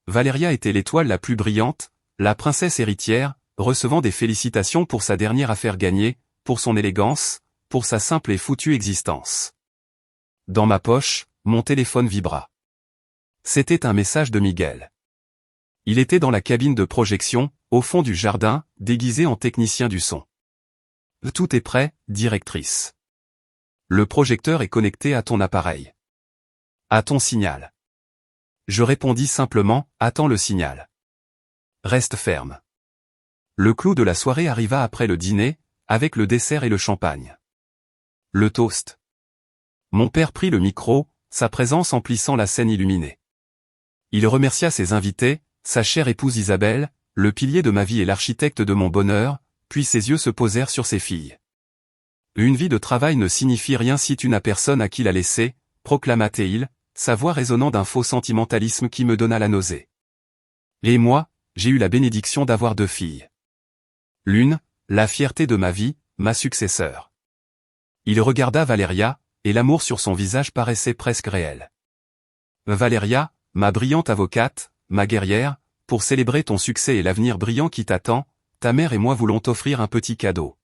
Valeria était l'étoile la plus brillante, la princesse héritière, recevant des félicitations pour sa dernière affaire gagnée, pour son élégance, pour sa simple et foutue existence. Dans ma poche, mon téléphone vibra. C'était un message de Miguel. Il était dans la cabine de projection, au fond du jardin, déguisé en technicien du son. Tout est prêt, directrice. Le projecteur est connecté à ton appareil. À ton signal. Je répondis simplement, attends le signal. Reste ferme. Le clou de la soirée arriva après le dîner, avec le dessert et le champagne. Le toast. Mon père prit le micro, sa présence emplissant la scène illuminée. Il remercia ses invités, sa chère épouse Isabelle, le pilier de ma vie et l'architecte de mon bonheur, puis ses yeux se posèrent sur ses filles. Une vie de travail ne signifie rien si tu n'as personne à qui la laisser, proclama-t-il, sa voix résonnant d'un faux sentimentalisme qui me donna la nausée. Et moi, j'ai eu la bénédiction d'avoir 2 filles. L'une, la fierté de ma vie, ma successeur. Il regarda Valeria, et l'amour sur son visage paraissait presque réel. Valeria, ma brillante avocate, ma guerrière, pour célébrer ton succès et l'avenir brillant qui t'attend, ta mère et moi voulons t'offrir un petit cadeau.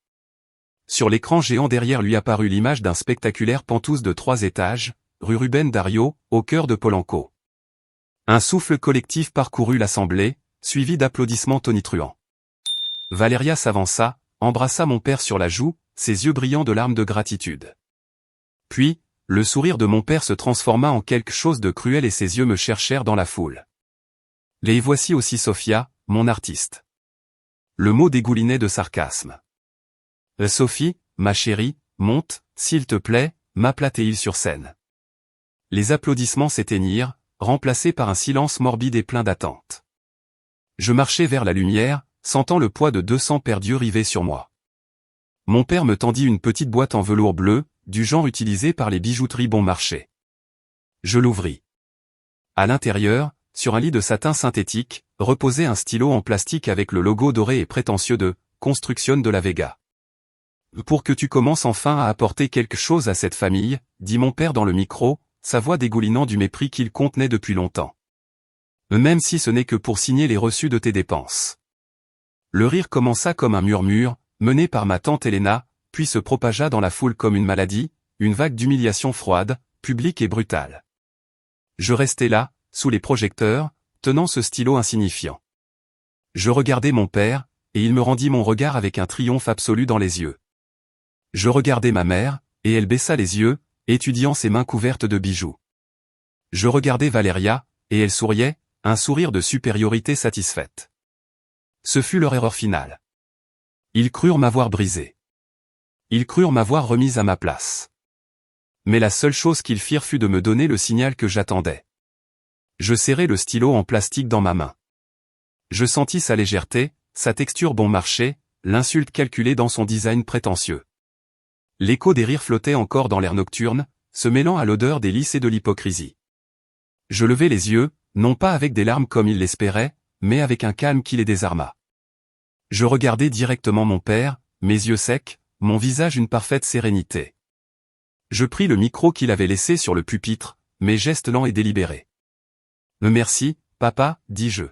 Sur l'écran géant derrière lui apparut l'image d'un spectaculaire penthouse de 3 étages, rue Ruben Dario, au cœur de Polanco. Un souffle collectif parcourut l'assemblée, suivi d'applaudissements tonitruants. Valeria s'avança, embrassa mon père sur la joue, ses yeux brillants de larmes de gratitude. Puis, le sourire de mon père se transforma en quelque chose de cruel et ses yeux me cherchèrent dans la foule. Les voici aussi Sofia, mon artiste. Le mot dégoulinait de sarcasme. Sophie, ma chérie, monte, s'il te plaît, m'appela-t-il sur scène. Les applaudissements s'éteignirent, remplacés par un silence morbide et plein d'attente. Je marchais vers la lumière, sentant le poids de 200 paires d'yeux rivés sur moi. Mon père me tendit une petite boîte en velours bleu, du genre utilisé par les bijouteries bon marché. Je l'ouvris. À l'intérieur, sur un lit de satin synthétique, reposait un stylo en plastique avec le logo doré et prétentieux de « Construction de la Vega ». « Pour que tu commences enfin à apporter quelque chose à cette famille », dit mon père dans le micro, sa voix dégoulinant du mépris qu'il contenait depuis longtemps. « Même si ce n'est que pour signer les reçus de tes dépenses. » Le rire commença comme un murmure, mené par ma tante Helena, puis se propagea dans la foule comme une maladie, une vague d'humiliation froide, publique et brutale. Je restais là, sous les projecteurs, tenant ce stylo insignifiant. Je regardais mon père, et il me rendit mon regard avec un triomphe absolu dans les yeux. Je regardais ma mère, et elle baissa les yeux, étudiant ses mains couvertes de bijoux. Je regardais Valéria, et elle souriait, un sourire de supériorité satisfaite. Ce fut leur erreur finale. Ils crurent m'avoir brisé. Ils crurent m'avoir remise à ma place. Mais la seule chose qu'ils firent fut de me donner le signal que j'attendais. Je serrai le stylo en plastique dans ma main. Je sentis sa légèreté, sa texture bon marché, l'insulte calculée dans son design prétentieux. L'écho des rires flottait encore dans l'air nocturne, se mêlant à l'odeur des lys et de l'hypocrisie. Je levai les yeux, non pas avec des larmes comme ils l'espéraient, mais avec un calme qui les désarma. Je regardai directement mon père, mes yeux secs, mon visage une parfaite sérénité. Je pris le micro qu'il avait laissé sur le pupitre, mes gestes lents et délibérés. « Merci, papa, dis-je. »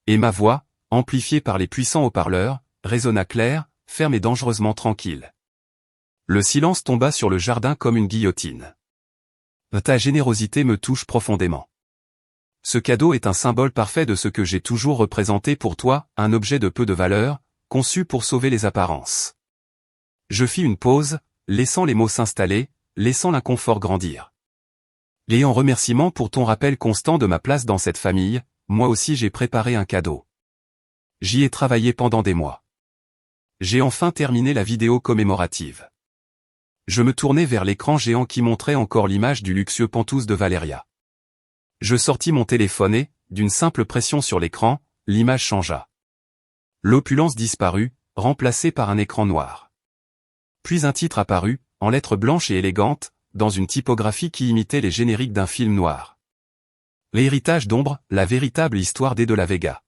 Et ma voix, amplifiée par les puissants haut-parleurs, résonna claire, ferme et dangereusement tranquille. Le silence tomba sur le jardin comme une guillotine. Ta générosité me touche profondément. Ce cadeau est un symbole parfait de ce que j'ai toujours représenté pour toi, un objet de peu de valeur, conçu pour sauver les apparences. Je fis une pause, laissant les mots s'installer, laissant l'inconfort grandir. Et en remerciement pour ton rappel constant de ma place dans cette famille, moi aussi j'ai préparé un cadeau. J'y ai travaillé pendant des mois. J'ai enfin terminé la vidéo commémorative. Je me tournai vers l'écran géant qui montrait encore l'image du luxueux pantouse de Valéria. Je sortis mon téléphone et, d'une simple pression sur l'écran, l'image changea. L'opulence disparut, remplacée par un écran noir. Puis un titre apparut, en lettres blanches et élégantes, dans une typographie qui imitait les génériques d'un film noir. L'héritage d'ombre, la véritable histoire des de la Vega.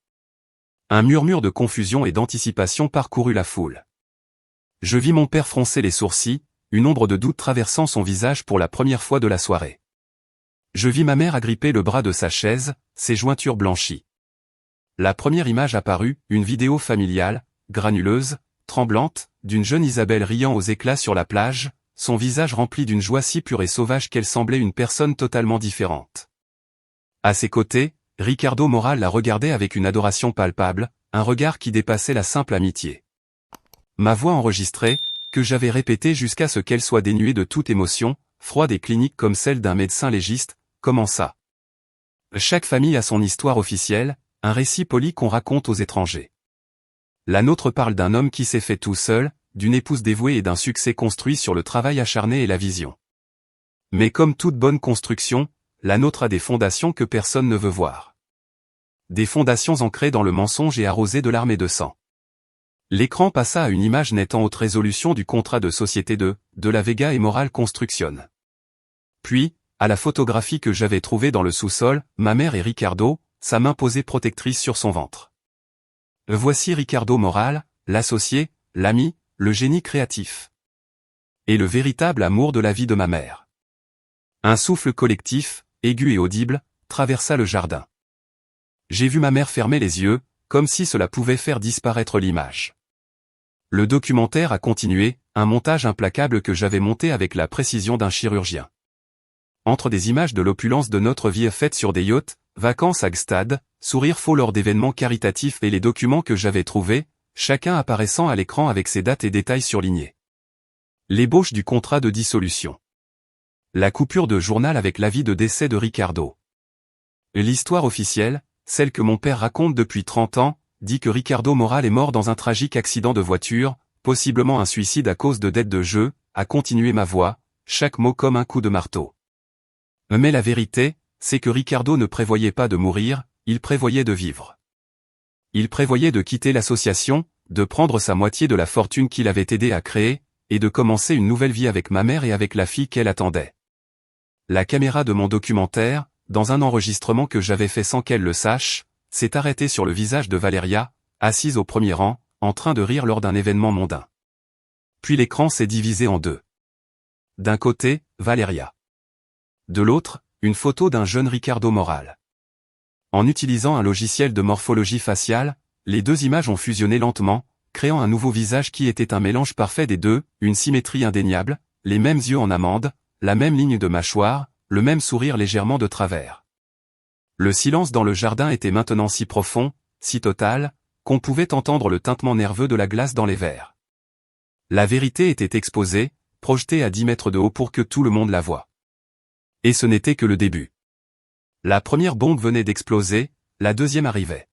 Un murmure de confusion et d'anticipation parcourut la foule. Je vis mon père froncer les sourcils, une ombre de doute traversant son visage pour la première fois de la soirée. Je vis ma mère agripper le bras de sa chaise, ses jointures blanchies. La première image apparut, une vidéo familiale, granuleuse, tremblante, d'une jeune Isabelle riant aux éclats sur la plage, son visage rempli d'une joie si pure et sauvage qu'elle semblait une personne totalement différente. À ses côtés, Ricardo Moral la regardait avec une adoration palpable, un regard qui dépassait la simple amitié. Ma voix enregistrée, que j'avais répétée jusqu'à ce qu'elle soit dénuée de toute émotion, froide et clinique comme celle d'un médecin légiste, commença. Chaque famille a son histoire officielle, un récit poli qu'on raconte aux étrangers. La nôtre parle d'un homme qui s'est fait tout seul, d'une épouse dévouée et d'un succès construit sur le travail acharné et la vision. Mais comme toute bonne construction, la nôtre a des fondations que personne ne veut voir. Des fondations ancrées dans le mensonge et arrosées de larmes et de sang. L'écran passa à une image nette en haute résolution du contrat de société de la Vega et Moral Construction. Puis, à la photographie que j'avais trouvée dans le sous-sol, ma mère et Ricardo, sa main posée protectrice sur son ventre. Voici Ricardo Moral, l'associé, l'ami, le génie créatif. Et le véritable amour de la vie de ma mère. Un souffle collectif, aigu et audible, traversa le jardin. J'ai vu ma mère fermer les yeux, comme si cela pouvait faire disparaître l'image. Le documentaire a continué, un montage implacable que j'avais monté avec la précision d'un chirurgien. Entre des images de l'opulence de notre vie faite sur des yachts, vacances à Gstad, sourires faux lors d'événements caritatifs et les documents que j'avais trouvés, chacun apparaissant à l'écran avec ses dates et détails surlignés. L'ébauche du contrat de dissolution. La coupure de journal avec l'avis de décès de Ricardo. L'histoire officielle, celle que mon père raconte depuis 30 ans, dit que Ricardo Moral est mort dans un tragique accident de voiture, possiblement un suicide à cause de dettes de jeu, a continué ma voix, chaque mot comme un coup de marteau. Mais la vérité, c'est que Ricardo ne prévoyait pas de mourir, il prévoyait de vivre. Il prévoyait de quitter l'association, de prendre sa moitié de la fortune qu'il avait aidé à créer, et de commencer une nouvelle vie avec ma mère et avec la fille qu'elle attendait. La caméra de mon documentaire, dans un enregistrement que j'avais fait sans qu'elle le sache, s'est arrêtée sur le visage de Valeria, assise au premier rang, en train de rire lors d'un événement mondain. Puis l'écran s'est divisé en deux. D'un côté, Valeria. De l'autre, une photo d'un jeune Ricardo Moral. En utilisant un logiciel de morphologie faciale, les deux images ont fusionné lentement, créant un nouveau visage qui était un mélange parfait des deux, une symétrie indéniable, les mêmes yeux en amande, la même ligne de mâchoire, le même sourire légèrement de travers. Le silence dans le jardin était maintenant si profond, si total, qu'on pouvait entendre le tintement nerveux de la glace dans les verres. La vérité était exposée, projetée à 10 mètres de haut pour que tout le monde la voie. Et ce n'était que le début. La première bombe venait d'exploser, la deuxième arrivait.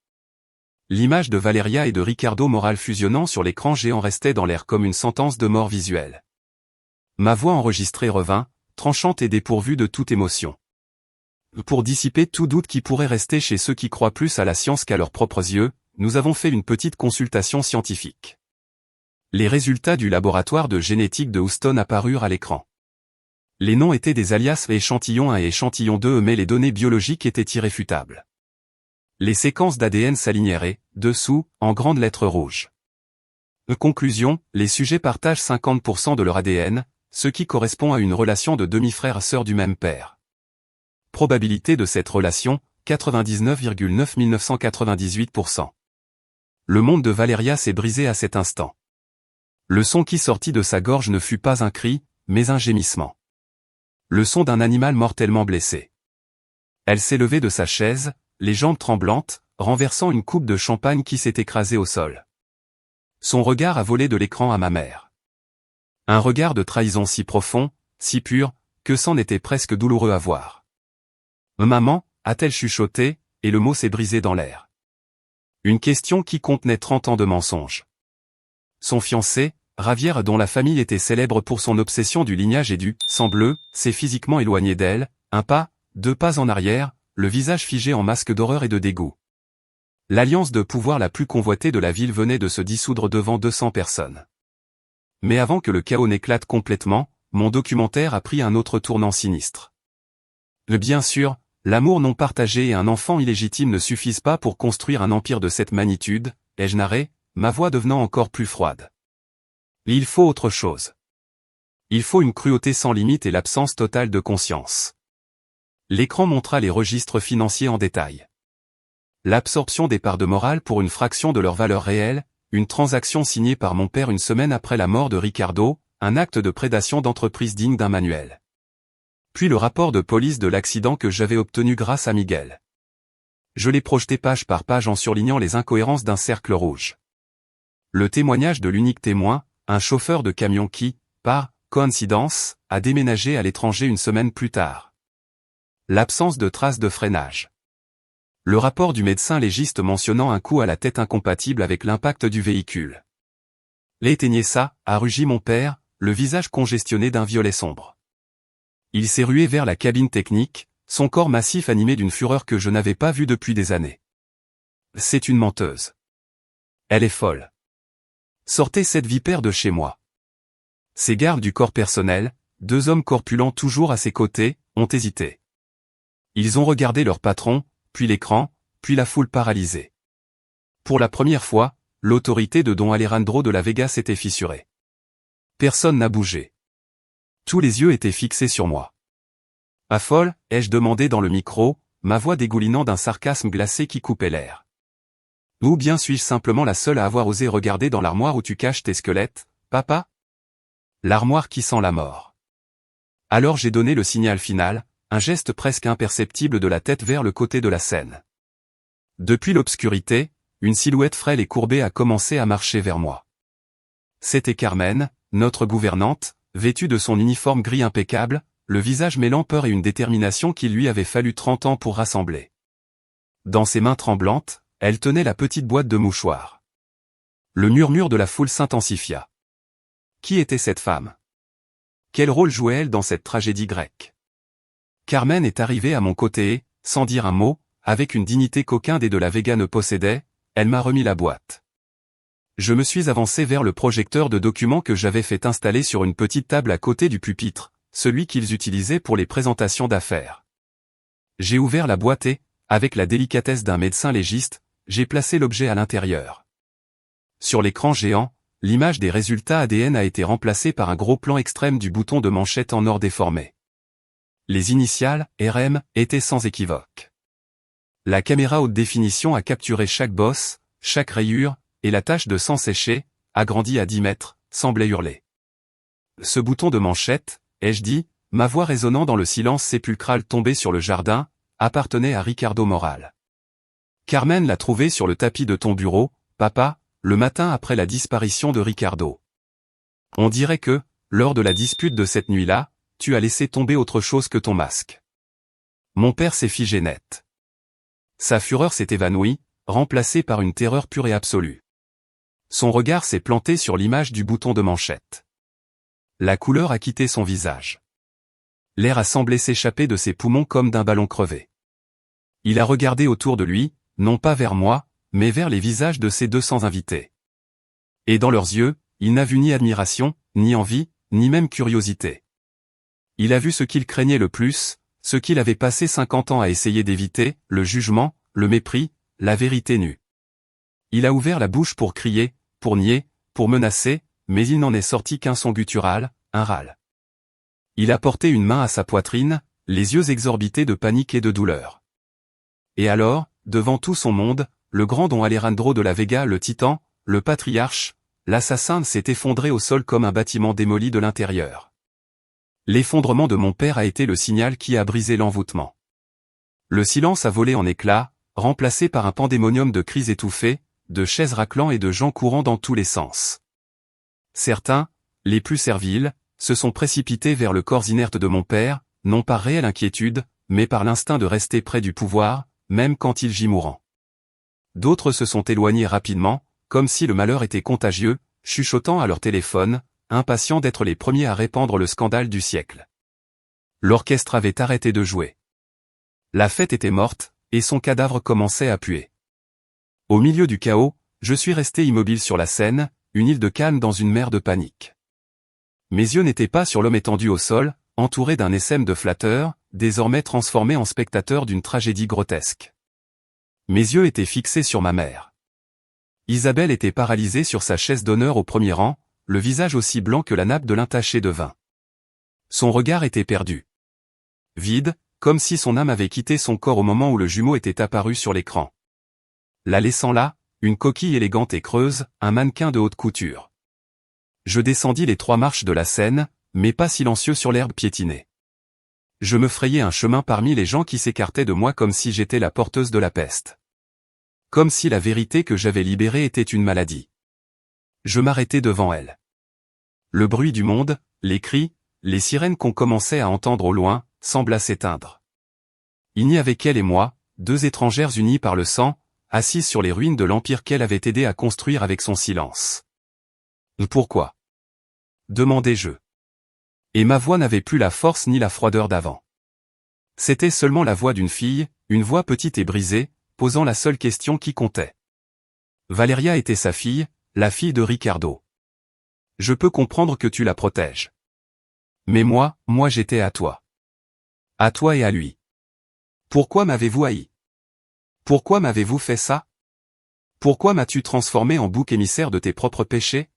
L'image de Valeria et de Ricardo Moral fusionnant sur l'écran géant restait dans l'air comme une sentence de mort visuelle. Ma voix enregistrée revint, tranchante et dépourvue de toute émotion. Pour dissiper tout doute qui pourrait rester chez ceux qui croient plus à la science qu'à leurs propres yeux, nous avons fait une petite consultation scientifique. Les résultats du laboratoire de génétique de Houston apparurent à l'écran. Les noms étaient des alias échantillon 1 et échantillon 2 mais les données biologiques étaient irréfutables. Les séquences d'ADN s'alignèrent, dessous, en grandes lettres rouges. Conclusion, les sujets partagent 50% de leur ADN, ce qui correspond à une relation de demi-frères-sœurs du même père. Probabilité de cette relation, 99,9998%. Le monde de Valeria s'est brisé à cet instant. Le son qui sortit de sa gorge ne fut pas un cri, mais un gémissement. Le son d'un animal mortellement blessé. Elle s'est levée de sa chaise, les jambes tremblantes, renversant une coupe de champagne qui s'est écrasée au sol. Son regard a volé de l'écran à ma mère. Un regard de trahison si profond, si pur, que c'en était presque douloureux à voir. Maman, a-t-elle chuchoté, et le mot s'est brisé dans l'air. Une question qui contenait 30 ans de mensonges. Son fiancé, Javier dont la famille était célèbre pour son obsession du lignage et du « sang bleu », s'est physiquement éloigné d'elle, un pas, 2 pas en arrière, le visage figé en masque d'horreur et de dégoût. L'alliance de pouvoir la plus convoitée de la ville venait de se dissoudre devant 200 personnes. Mais avant que le chaos n'éclate complètement, mon documentaire a pris un autre tournant sinistre. Bien sûr, l'amour non partagé et un enfant illégitime ne suffisent pas pour construire un empire de cette magnitude, ai-je narré, ma voix devenant encore plus froide. Il faut autre chose. Il faut une cruauté sans limite et l'absence totale de conscience. L'écran montra les registres financiers en détail. L'absorption des parts de morale pour une fraction de leur valeur réelle, une transaction signée par mon père une semaine après la mort de Ricardo, un acte de prédation d'entreprise digne d'un manuel. Puis le rapport de police de l'accident que j'avais obtenu grâce à Miguel. Je l'ai projeté page par page en surlignant les incohérences d'un cercle rouge. Le témoignage de l'unique témoin, un chauffeur de camion qui, par coïncidence, a déménagé à l'étranger une semaine plus tard. L'absence de traces de freinage. Le rapport du médecin légiste mentionnant un coup à la tête incompatible avec l'impact du véhicule. Éteignez ça, a rugi mon père, le visage congestionné d'un violet sombre. Il s'est rué vers la cabine technique, son corps massif animé d'une fureur que je n'avais pas vue depuis des années. C'est une menteuse. Elle est folle. Sortez cette vipère de chez moi. Ces gardes du corps personnel, 2 hommes corpulents toujours à ses côtés, ont hésité. Ils ont regardé leur patron, puis l'écran, puis la foule paralysée. Pour la première fois, l'autorité de Don Alejandro de la Vega s'était fissurée. Personne n'a bougé. Tous les yeux étaient fixés sur moi. À folle, ai-je demandé dans le micro, ma voix dégoulinant d'un sarcasme glacé qui coupait l'air. Ou bien suis-je simplement la seule à avoir osé regarder dans l'armoire où tu caches tes squelettes, papa? L'armoire qui sent la mort. Alors j'ai donné le signal final, un geste presque imperceptible de la tête vers le côté de la scène. Depuis l'obscurité, une silhouette frêle et courbée a commencé à marcher vers moi. C'était Carmen, notre gouvernante, vêtue de son uniforme gris impeccable, le visage mêlant peur et une détermination qu'il lui avait fallu 30 ans pour rassembler. Dans ses mains tremblantes, elle tenait la petite boîte de mouchoirs. Le murmure de la foule s'intensifia. Qui était cette femme? Quel rôle jouait-elle dans cette tragédie grecque? Carmen est arrivée à mon côté et, sans dire un mot, avec une dignité qu'aucun des de la Vega ne possédait, elle m'a remis la boîte. Je me suis avancé vers le projecteur de documents que j'avais fait installer sur une petite table à côté du pupitre, celui qu'ils utilisaient pour les présentations d'affaires. J'ai ouvert la boîte et, avec la délicatesse d'un médecin légiste, j'ai placé l'objet à l'intérieur. Sur l'écran géant, l'image des résultats ADN a été remplacée par un gros plan extrême du bouton de manchette en or déformé. Les initiales, RM, étaient sans équivoque. La caméra haute définition a capturé chaque bosse, chaque rayure, et la tache de sang séché, agrandie à 10 mètres, semblait hurler. Ce bouton de manchette, ai-je dit, ma voix résonnant dans le silence sépulcral tombé sur le jardin, appartenait à Ricardo Moral. Carmen l'a trouvé sur le tapis de ton bureau, papa, le matin après la disparition de Ricardo. On dirait que, lors de la dispute de cette nuit-là, tu as laissé tomber autre chose que ton masque. Mon père s'est figé net. Sa fureur s'est évanouie, remplacée par une terreur pure et absolue. Son regard s'est planté sur l'image du bouton de manchette. La couleur a quitté son visage. L'air a semblé s'échapper de ses poumons comme d'un ballon crevé. Il a regardé autour de lui, non pas vers moi, mais vers les visages de ses 200 invités. Et dans leurs yeux, il n'a vu ni admiration, ni envie, ni même curiosité. Il a vu ce qu'il craignait le plus, ce qu'il avait passé 50 ans à essayer d'éviter, le jugement, le mépris, la vérité nue. Il a ouvert la bouche pour crier, pour nier, pour menacer, mais il n'en est sorti qu'un son guttural, un râle. Il a porté une main à sa poitrine, les yeux exorbités de panique et de douleur. Et alors, devant tout son monde, le grand Don Alejandro de la Vega, le titan, le patriarche, l'assassin s'est effondré au sol comme un bâtiment démoli de l'intérieur. L'effondrement de mon père a été le signal qui a brisé l'envoûtement. Le silence a volé en éclats, remplacé par un pandémonium de cris étouffés, de chaises raclant et de gens courant dans tous les sens. Certains, les plus serviles, se sont précipités vers le corps inerte de mon père, non par réelle inquiétude, mais par l'instinct de rester près du pouvoir, même quand il gît mourant. D'autres se sont éloignés rapidement, comme si le malheur était contagieux, chuchotant à leur téléphone, impatients d'être les premiers à répandre le scandale du siècle. L'orchestre avait arrêté de jouer. La fête était morte, et son cadavre commençait à puer. Au milieu du chaos, je suis resté immobile sur la scène, une île de calme dans une mer de panique. Mes yeux n'étaient pas sur l'homme étendu au sol, entouré d'un essaim de flatteurs, désormais transformé en spectateur d'une tragédie grotesque. Mes yeux étaient fixés sur ma mère. Isabelle était paralysée sur sa chaise d'honneur au premier rang, le visage aussi blanc que la nappe de l'intaché de vin. Son regard était perdu. Vide, comme si son âme avait quitté son corps au moment où le jumeau était apparu sur l'écran. La laissant là, une coquille élégante et creuse, un mannequin de haute couture. Je descendis les 3 marches de la scène, mais pas silencieux sur l'herbe piétinée. Je me frayais un chemin parmi les gens qui s'écartaient de moi comme si j'étais la porteuse de la peste. Comme si la vérité que j'avais libérée était une maladie. Je m'arrêtai devant elle. Le bruit du monde, les cris, les sirènes qu'on commençait à entendre au loin, sembla s'éteindre. Il n'y avait qu'elle et moi, 2 étrangères unies par le sang, assises sur les ruines de l'empire qu'elle avait aidé à construire avec son silence. Pourquoi ? Demandai-je. Et ma voix n'avait plus la force ni la froideur d'avant. C'était seulement la voix d'une fille, une voix petite et brisée, posant la seule question qui comptait. Valeria était sa fille, la fille de Ricardo. Je peux comprendre que tu la protèges. Mais moi j'étais à toi. À toi et à lui. Pourquoi m'avez-vous haï ? Pourquoi m'avez-vous fait ça ? Pourquoi m'as-tu transformé en bouc émissaire de tes propres péchés ?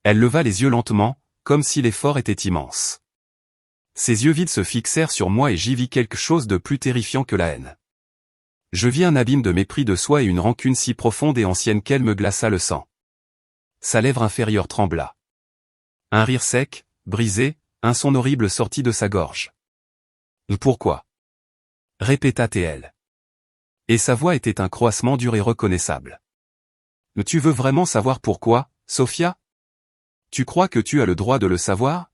Elle leva les yeux lentement, comme si l'effort était immense. Ses yeux vides se fixèrent sur moi et j'y vis quelque chose de plus terrifiant que la haine. Je vis un abîme de mépris de soi et une rancune si profonde et ancienne qu'elle me glaça le sang. Sa lèvre inférieure trembla. Un rire sec, brisé, un son horrible sortit de sa gorge. Pourquoi ? Répéta-t-elle. Et sa voix était un croassement dur et reconnaissable. Tu veux vraiment savoir pourquoi, Sophia ? Tu crois que tu as le droit de le savoir ?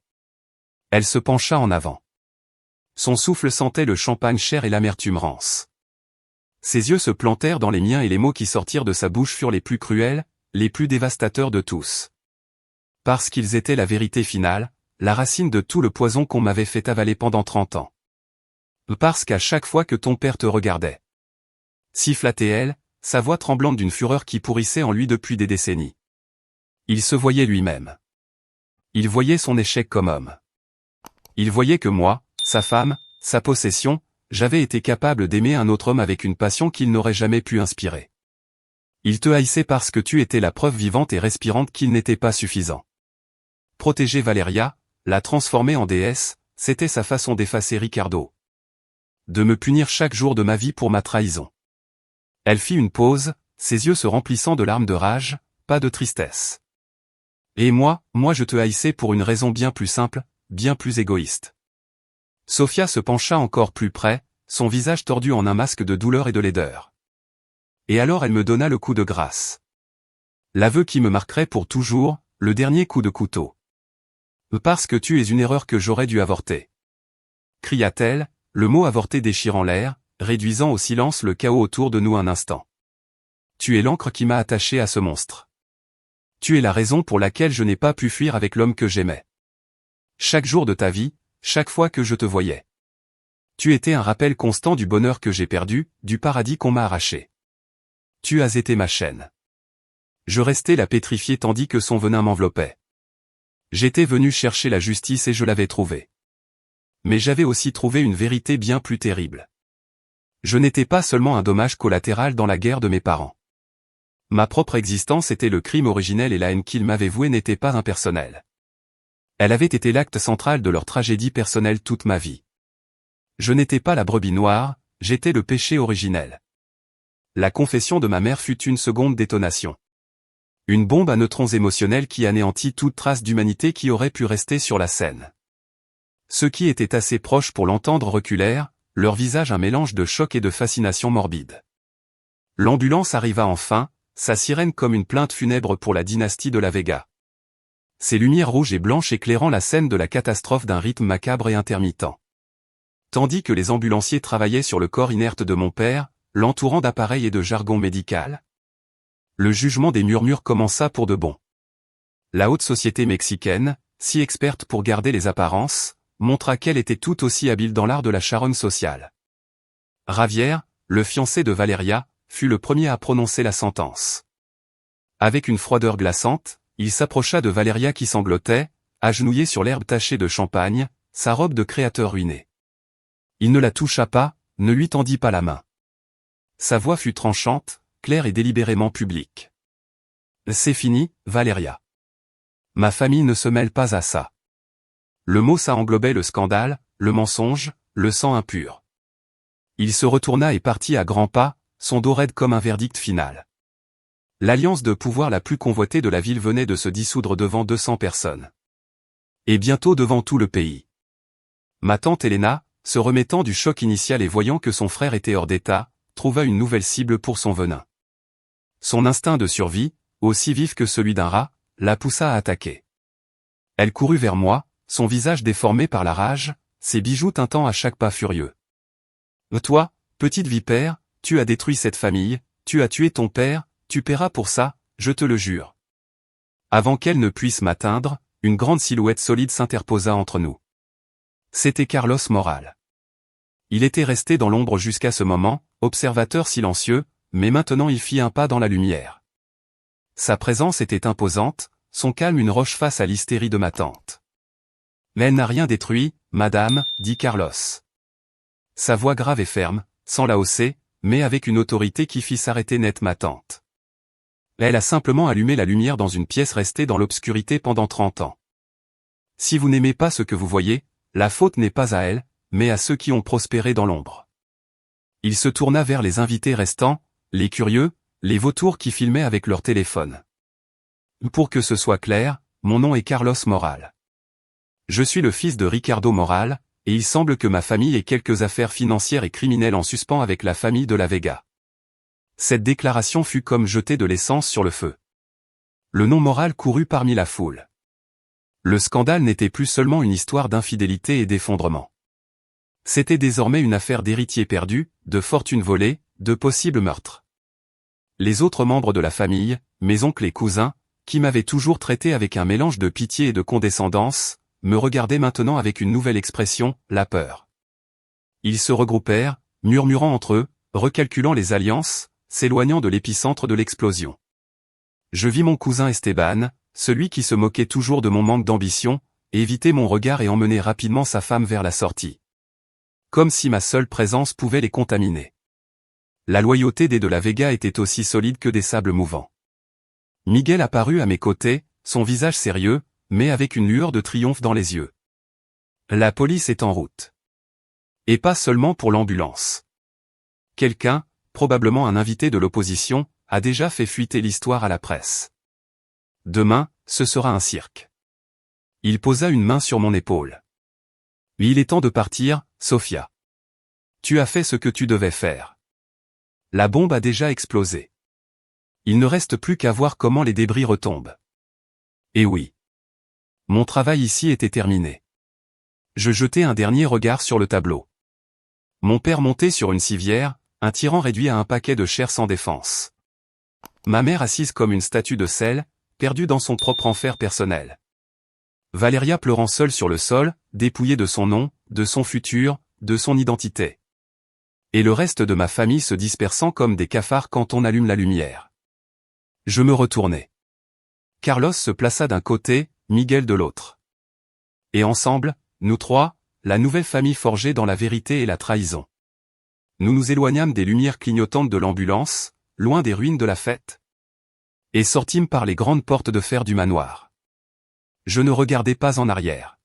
Elle se pencha en avant. Son souffle sentait le champagne cher et l'amertume rance. Ses yeux se plantèrent dans les miens et les mots qui sortirent de sa bouche furent les plus cruels, les plus dévastateurs de tous. Parce qu'ils étaient la vérité finale, la racine de tout le poison qu'on m'avait fait avaler pendant 30 ans. Parce qu'à chaque fois que ton père te regardait. Siffla-t-elle, sa voix tremblante d'une fureur qui pourrissait en lui depuis des décennies. Il se voyait lui-même. Il voyait son échec comme homme. Il voyait que moi, sa femme, sa possession, j'avais été capable d'aimer un autre homme avec une passion qu'il n'aurait jamais pu inspirer. Il te haïssait parce que tu étais la preuve vivante et respirante qu'il n'était pas suffisant. Protéger Valeria, la transformer en déesse, c'était sa façon d'effacer Ricardo. De me punir chaque jour de ma vie pour ma trahison. Elle fit une pause, ses yeux se remplissant de larmes de rage, pas de tristesse. Et moi je te haïssais pour une raison bien plus simple, bien plus égoïste. Sophia se pencha encore plus près, son visage tordu en un masque de douleur et de laideur. Et alors elle me donna le coup de grâce. L'aveu qui me marquerait pour toujours, le dernier coup de couteau. Parce que tu es une erreur que j'aurais dû avorter. Cria-t-elle, le mot avorté déchirant l'air, réduisant au silence le chaos autour de nous un instant. Tu es l'encre qui m'a attaché à ce monstre. Tu es la raison pour laquelle je n'ai pas pu fuir avec l'homme que j'aimais. Chaque jour de ta vie, chaque fois que je te voyais. Tu étais un rappel constant du bonheur que j'ai perdu, du paradis qu'on m'a arraché. Tu as été ma chaîne. Je restais là pétrifié tandis que son venin m'enveloppait. J'étais venu chercher la justice et je l'avais trouvée. Mais j'avais aussi trouvé une vérité bien plus terrible. Je n'étais pas seulement un dommage collatéral dans la guerre de mes parents. Ma propre existence était le crime originel et la haine qu'ils m'avaient vouée n'était pas impersonnelle. Elle avait été l'acte central de leur tragédie personnelle toute ma vie. Je n'étais pas la brebis noire, j'étais le péché originel. La confession de ma mère fut une seconde détonation. Une bombe à neutrons émotionnels qui anéantit toute trace d'humanité qui aurait pu rester sur la scène. Ceux qui étaient assez proches pour l'entendre reculèrent, leur visage un mélange de choc et de fascination morbide. L'ambulance arriva enfin, sa sirène comme une plainte funèbre pour la dynastie de la Vega. Ses lumières rouges et blanches éclairant la scène de la catastrophe d'un rythme macabre et intermittent. Tandis que les ambulanciers travaillaient sur le corps inerte de mon père, l'entourant d'appareils et de jargon médical, le jugement des murmures commença pour de bon. La haute société mexicaine, si experte pour garder les apparences, montra qu'elle était tout aussi habile dans l'art de la charogne sociale. Javier, le fiancé de Valeria, fut le premier à prononcer la sentence. Avec une froideur glaçante, il s'approcha de Valeria qui sanglotait, agenouillée sur l'herbe tachée de champagne, sa robe de créateur ruinée. Il ne la toucha pas, ne lui tendit pas la main. Sa voix fut tranchante, claire et délibérément publique. C'est fini, Valeria. Ma famille ne se mêle pas à ça. Le mot ça englobait le scandale, le mensonge, le sang impur. Il se retourna et partit à grands pas, son dos raide comme un verdict final. L'alliance de pouvoir la plus convoitée de la ville venait de se dissoudre devant 200 personnes. Et bientôt devant tout le pays. Ma tante Elena, se remettant du choc initial et voyant que son frère était hors d'état, trouva une nouvelle cible pour son venin. Son instinct de survie, aussi vif que celui d'un rat, la poussa à attaquer. Elle courut vers moi, son visage déformé par la rage, ses bijoux tintant à chaque pas furieux. Toi, petite vipère, tu as détruit cette famille, tu as tué ton père, tu paieras pour ça, je te le jure. Avant qu'elle ne puisse m'atteindre, une grande silhouette solide s'interposa entre nous. C'était Carlos Moral. Il était resté dans l'ombre jusqu'à ce moment, observateur silencieux, mais maintenant il fit un pas dans la lumière. Sa présence était imposante, son calme une roche face à l'hystérie de ma tante. Mais elle n'a rien détruit, madame, dit Carlos. Sa voix grave et ferme, sans la hausser, mais avec une autorité qui fit s'arrêter net ma tante. Elle a simplement allumé la lumière dans une pièce restée dans l'obscurité pendant 30 ans. Si vous n'aimez pas ce que vous voyez, la faute n'est pas à elle, mais à ceux qui ont prospéré dans l'ombre. Il se tourna vers les invités restants, les curieux, les vautours qui filmaient avec leur téléphone. Pour que ce soit clair, mon nom est Carlos Moral. Je suis le fils de Ricardo Moral, et il semble que ma famille ait quelques affaires financières et criminelles en suspens avec la famille de la Vega. Cette déclaration fut comme jeter de l'essence sur le feu. Le nom Moral courut parmi la foule. Le scandale n'était plus seulement une histoire d'infidélité et d'effondrement. C'était désormais une affaire d'héritiers perdus, de fortunes volées, de possibles meurtres. Les autres membres de la famille, mes oncles et cousins, qui m'avaient toujours traité avec un mélange de pitié et de condescendance, me regardaient maintenant avec une nouvelle expression, la peur. Ils se regroupèrent, murmurant entre eux, recalculant les alliances, s'éloignant de l'épicentre de l'explosion. Je vis mon cousin Esteban, celui qui se moquait toujours de mon manque d'ambition, évitait mon regard et emmenait rapidement sa femme vers la sortie. Comme si ma seule présence pouvait les contaminer. La loyauté des de la Vega était aussi solide que des sables mouvants. Miguel apparut à mes côtés, son visage sérieux, mais avec une lueur de triomphe dans les yeux. La police est en route. Et pas seulement pour l'ambulance. Quelqu'un, probablement un invité de l'opposition, a déjà fait fuiter l'histoire à la presse. Demain, ce sera un cirque. Il posa une main sur mon épaule. Il est temps de partir, Sofia. Tu as fait ce que tu devais faire. La bombe a déjà explosé. Il ne reste plus qu'à voir comment les débris retombent. Et oui. Mon travail ici était terminé. Je jetai un dernier regard sur le tableau. Mon père montait sur une civière, un tyran réduit à un paquet de chair sans défense. Ma mère assise comme une statue de sel, perdue dans son propre enfer personnel. Valeria pleurant seule sur le sol, dépouillée de son nom, de son futur, de son identité. Et le reste de ma famille se dispersant comme des cafards quand on allume la lumière. Je me retournai. Carlos se plaça d'un côté, Miguel de l'autre. Et ensemble, nous trois, la nouvelle famille forgée dans la vérité et la trahison. Nous nous éloignâmes des lumières clignotantes de l'ambulance, loin des ruines de la fête. Et sortîmes par les grandes portes de fer du manoir. Je ne regardais pas en arrière.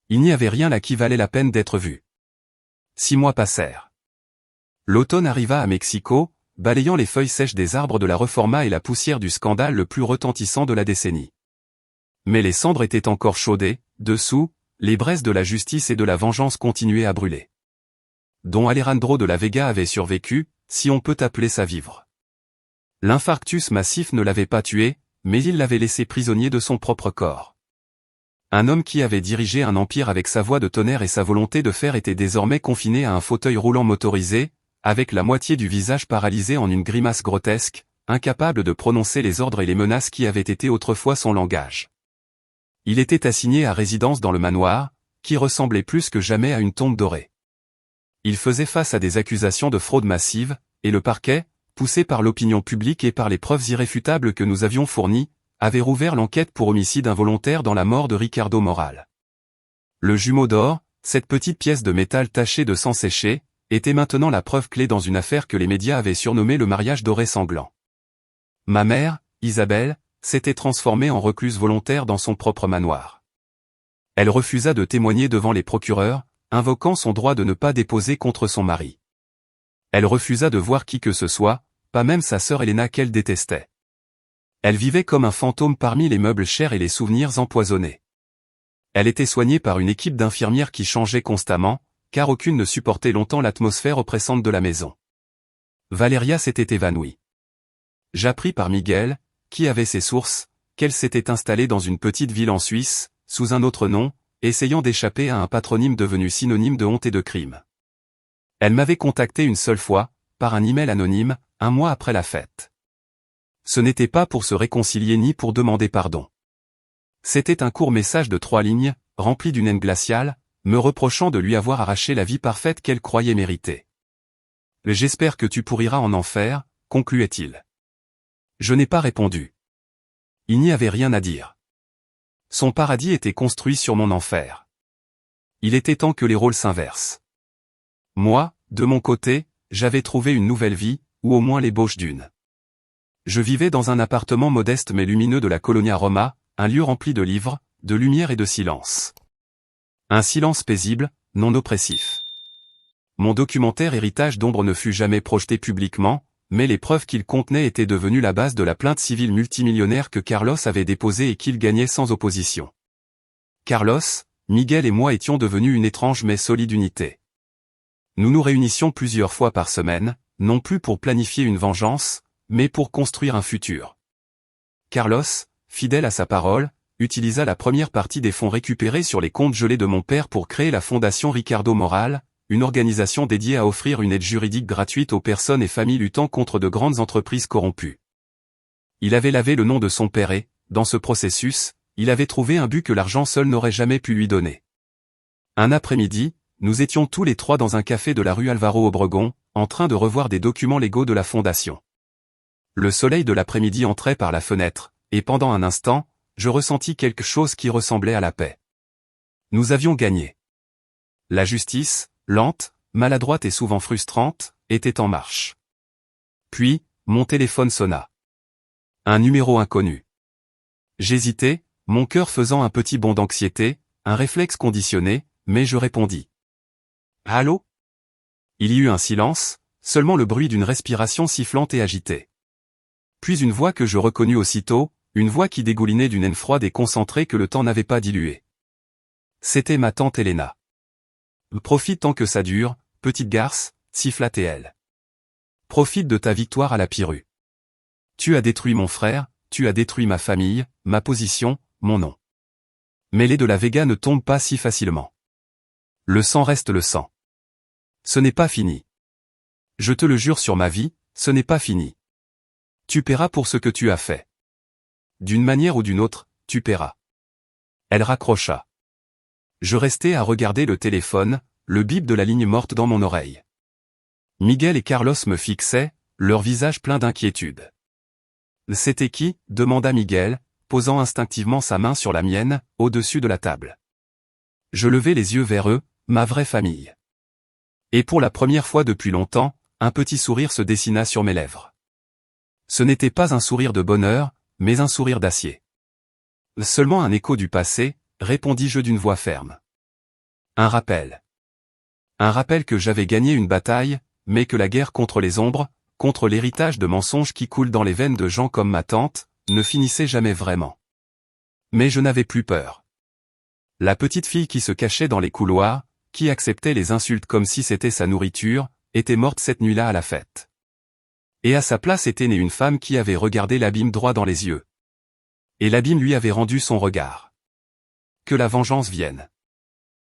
Il n'y avait rien là qui valait la peine d'être vu. 6 mois passèrent. L'automne arriva à Mexico, balayant les feuilles sèches des arbres de la Reforma et la poussière du scandale le plus retentissant de la décennie. Mais les cendres étaient encore chaudes, dessous, les braises de la justice et de la vengeance continuaient à brûler. Don Alejandro de la Vega avait survécu, si on peut appeler ça vivre. L'infarctus massif ne l'avait pas tué, mais il l'avait laissé prisonnier de son propre corps. Un homme qui avait dirigé un empire avec sa voix de tonnerre et sa volonté de fer était désormais confiné à un fauteuil roulant motorisé, avec la moitié du visage paralysé en une grimace grotesque, incapable de prononcer les ordres et les menaces qui avaient été autrefois son langage. Il était assigné à résidence dans le manoir, qui ressemblait plus que jamais à une tombe dorée. Il faisait face à des accusations de fraude massive, et le parquet, poussé par l'opinion publique et par les preuves irréfutables que nous avions fournies, avait rouvert l'enquête pour homicide involontaire dans la mort de Ricardo Moral. Le jumeau d'or, cette petite pièce de métal tachée de sang séché, était maintenant la preuve clé dans une affaire que les médias avaient surnommée le mariage doré sanglant. Ma mère, Isabelle, s'était transformée en recluse volontaire dans son propre manoir. Elle refusa de témoigner devant les procureurs, invoquant son droit de ne pas déposer contre son mari. Elle refusa de voir qui que ce soit, pas même sa sœur Elena qu'elle détestait. Elle vivait comme un fantôme parmi les meubles chers et les souvenirs empoisonnés. Elle était soignée par une équipe d'infirmières qui changeait constamment, car aucune ne supportait longtemps l'atmosphère oppressante de la maison. Valeria s'était évanouie. J'appris par Miguel, qui avait ses sources, qu'elle s'était installée dans une petite ville en Suisse, sous un autre nom, essayant d'échapper à un patronyme devenu synonyme de honte et de crime. Elle m'avait contacté une seule fois, par un email anonyme, 1 mois après la fête. Ce n'était pas pour se réconcilier ni pour demander pardon. C'était un court message de 3 lignes, rempli d'une haine glaciale, me reprochant de lui avoir arraché la vie parfaite qu'elle croyait mériter. « J'espère que tu pourriras en enfer », concluait-il. Je n'ai pas répondu. Il n'y avait rien à dire. Son paradis était construit sur mon enfer. Il était temps que les rôles s'inversent. Moi, de mon côté, j'avais trouvé une nouvelle vie, ou au moins l'ébauche d'une. Je vivais dans un appartement modeste mais lumineux de la Colonia Roma, un lieu rempli de livres, de lumière et de silence. Un silence paisible, non oppressif. Mon documentaire Héritage d'ombre ne fut jamais projeté publiquement, mais les preuves qu'il contenait étaient devenues la base de la plainte civile multimillionnaire que Carlos avait déposée et qu'il gagnait sans opposition. Carlos, Miguel et moi étions devenus une étrange mais solide unité. Nous nous réunissions plusieurs fois par semaine, non plus pour planifier une vengeance, mais pour construire un futur. Carlos, fidèle à sa parole, utilisa la première partie des fonds récupérés sur les comptes gelés de mon père pour créer la Fondation Ricardo Moral, une organisation dédiée à offrir une aide juridique gratuite aux personnes et familles luttant contre de grandes entreprises corrompues. Il avait lavé le nom de son père et, dans ce processus, il avait trouvé un but que l'argent seul n'aurait jamais pu lui donner. Un après-midi, nous étions tous les 3 dans un café de la rue Alvaro Obregón, en train de revoir des documents légaux de la Fondation. Le soleil de l'après-midi entrait par la fenêtre, et pendant un instant, je ressentis quelque chose qui ressemblait à la paix. Nous avions gagné. La justice, lente, maladroite et souvent frustrante, était en marche. Puis, mon téléphone sonna. Un numéro inconnu. J'hésitais, mon cœur faisant un petit bond d'anxiété, un réflexe conditionné, mais je répondis. Allô? Il y eut un silence, seulement le bruit d'une respiration sifflante et agitée. Puis une voix que je reconnus aussitôt, une voix qui dégoulinait d'une haine froide et concentrée que le temps n'avait pas diluée. C'était ma tante Helena. Profite tant que ça dure, petite garce, siffla-t-elle. Profite de ta victoire à la Pirue. Tu as détruit mon frère, tu as détruit ma famille, ma position, mon nom. Mais les de la Vega ne tombent pas si facilement. Le sang reste le sang. Ce n'est pas fini. Je te le jure sur ma vie, ce n'est pas fini. Tu paieras pour ce que tu as fait. D'une manière ou d'une autre, tu paieras. Elle raccrocha. Je restais à regarder le téléphone, le bip de la ligne morte dans mon oreille. Miguel et Carlos me fixaient, leur visage plein d'inquiétude. C'était qui? Demanda Miguel, posant instinctivement sa main sur la mienne, au-dessus de la table. Je levai les yeux vers eux, ma vraie famille. Et pour la première fois depuis longtemps, un petit sourire se dessina sur mes lèvres. Ce n'était pas un sourire de bonheur, mais un sourire d'acier. Seulement un écho du passé, répondis-je d'une voix ferme. Un rappel. Un rappel que j'avais gagné une bataille, mais que la guerre contre les ombres, contre l'héritage de mensonges qui coule dans les veines de gens comme ma tante, ne finissait jamais vraiment. Mais je n'avais plus peur. La petite fille qui se cachait dans les couloirs, qui acceptait les insultes comme si c'était sa nourriture, était morte cette nuit-là à la fête. Et à sa place était née une femme qui avait regardé l'abîme droit dans les yeux. Et l'abîme lui avait rendu son regard. Que la vengeance vienne.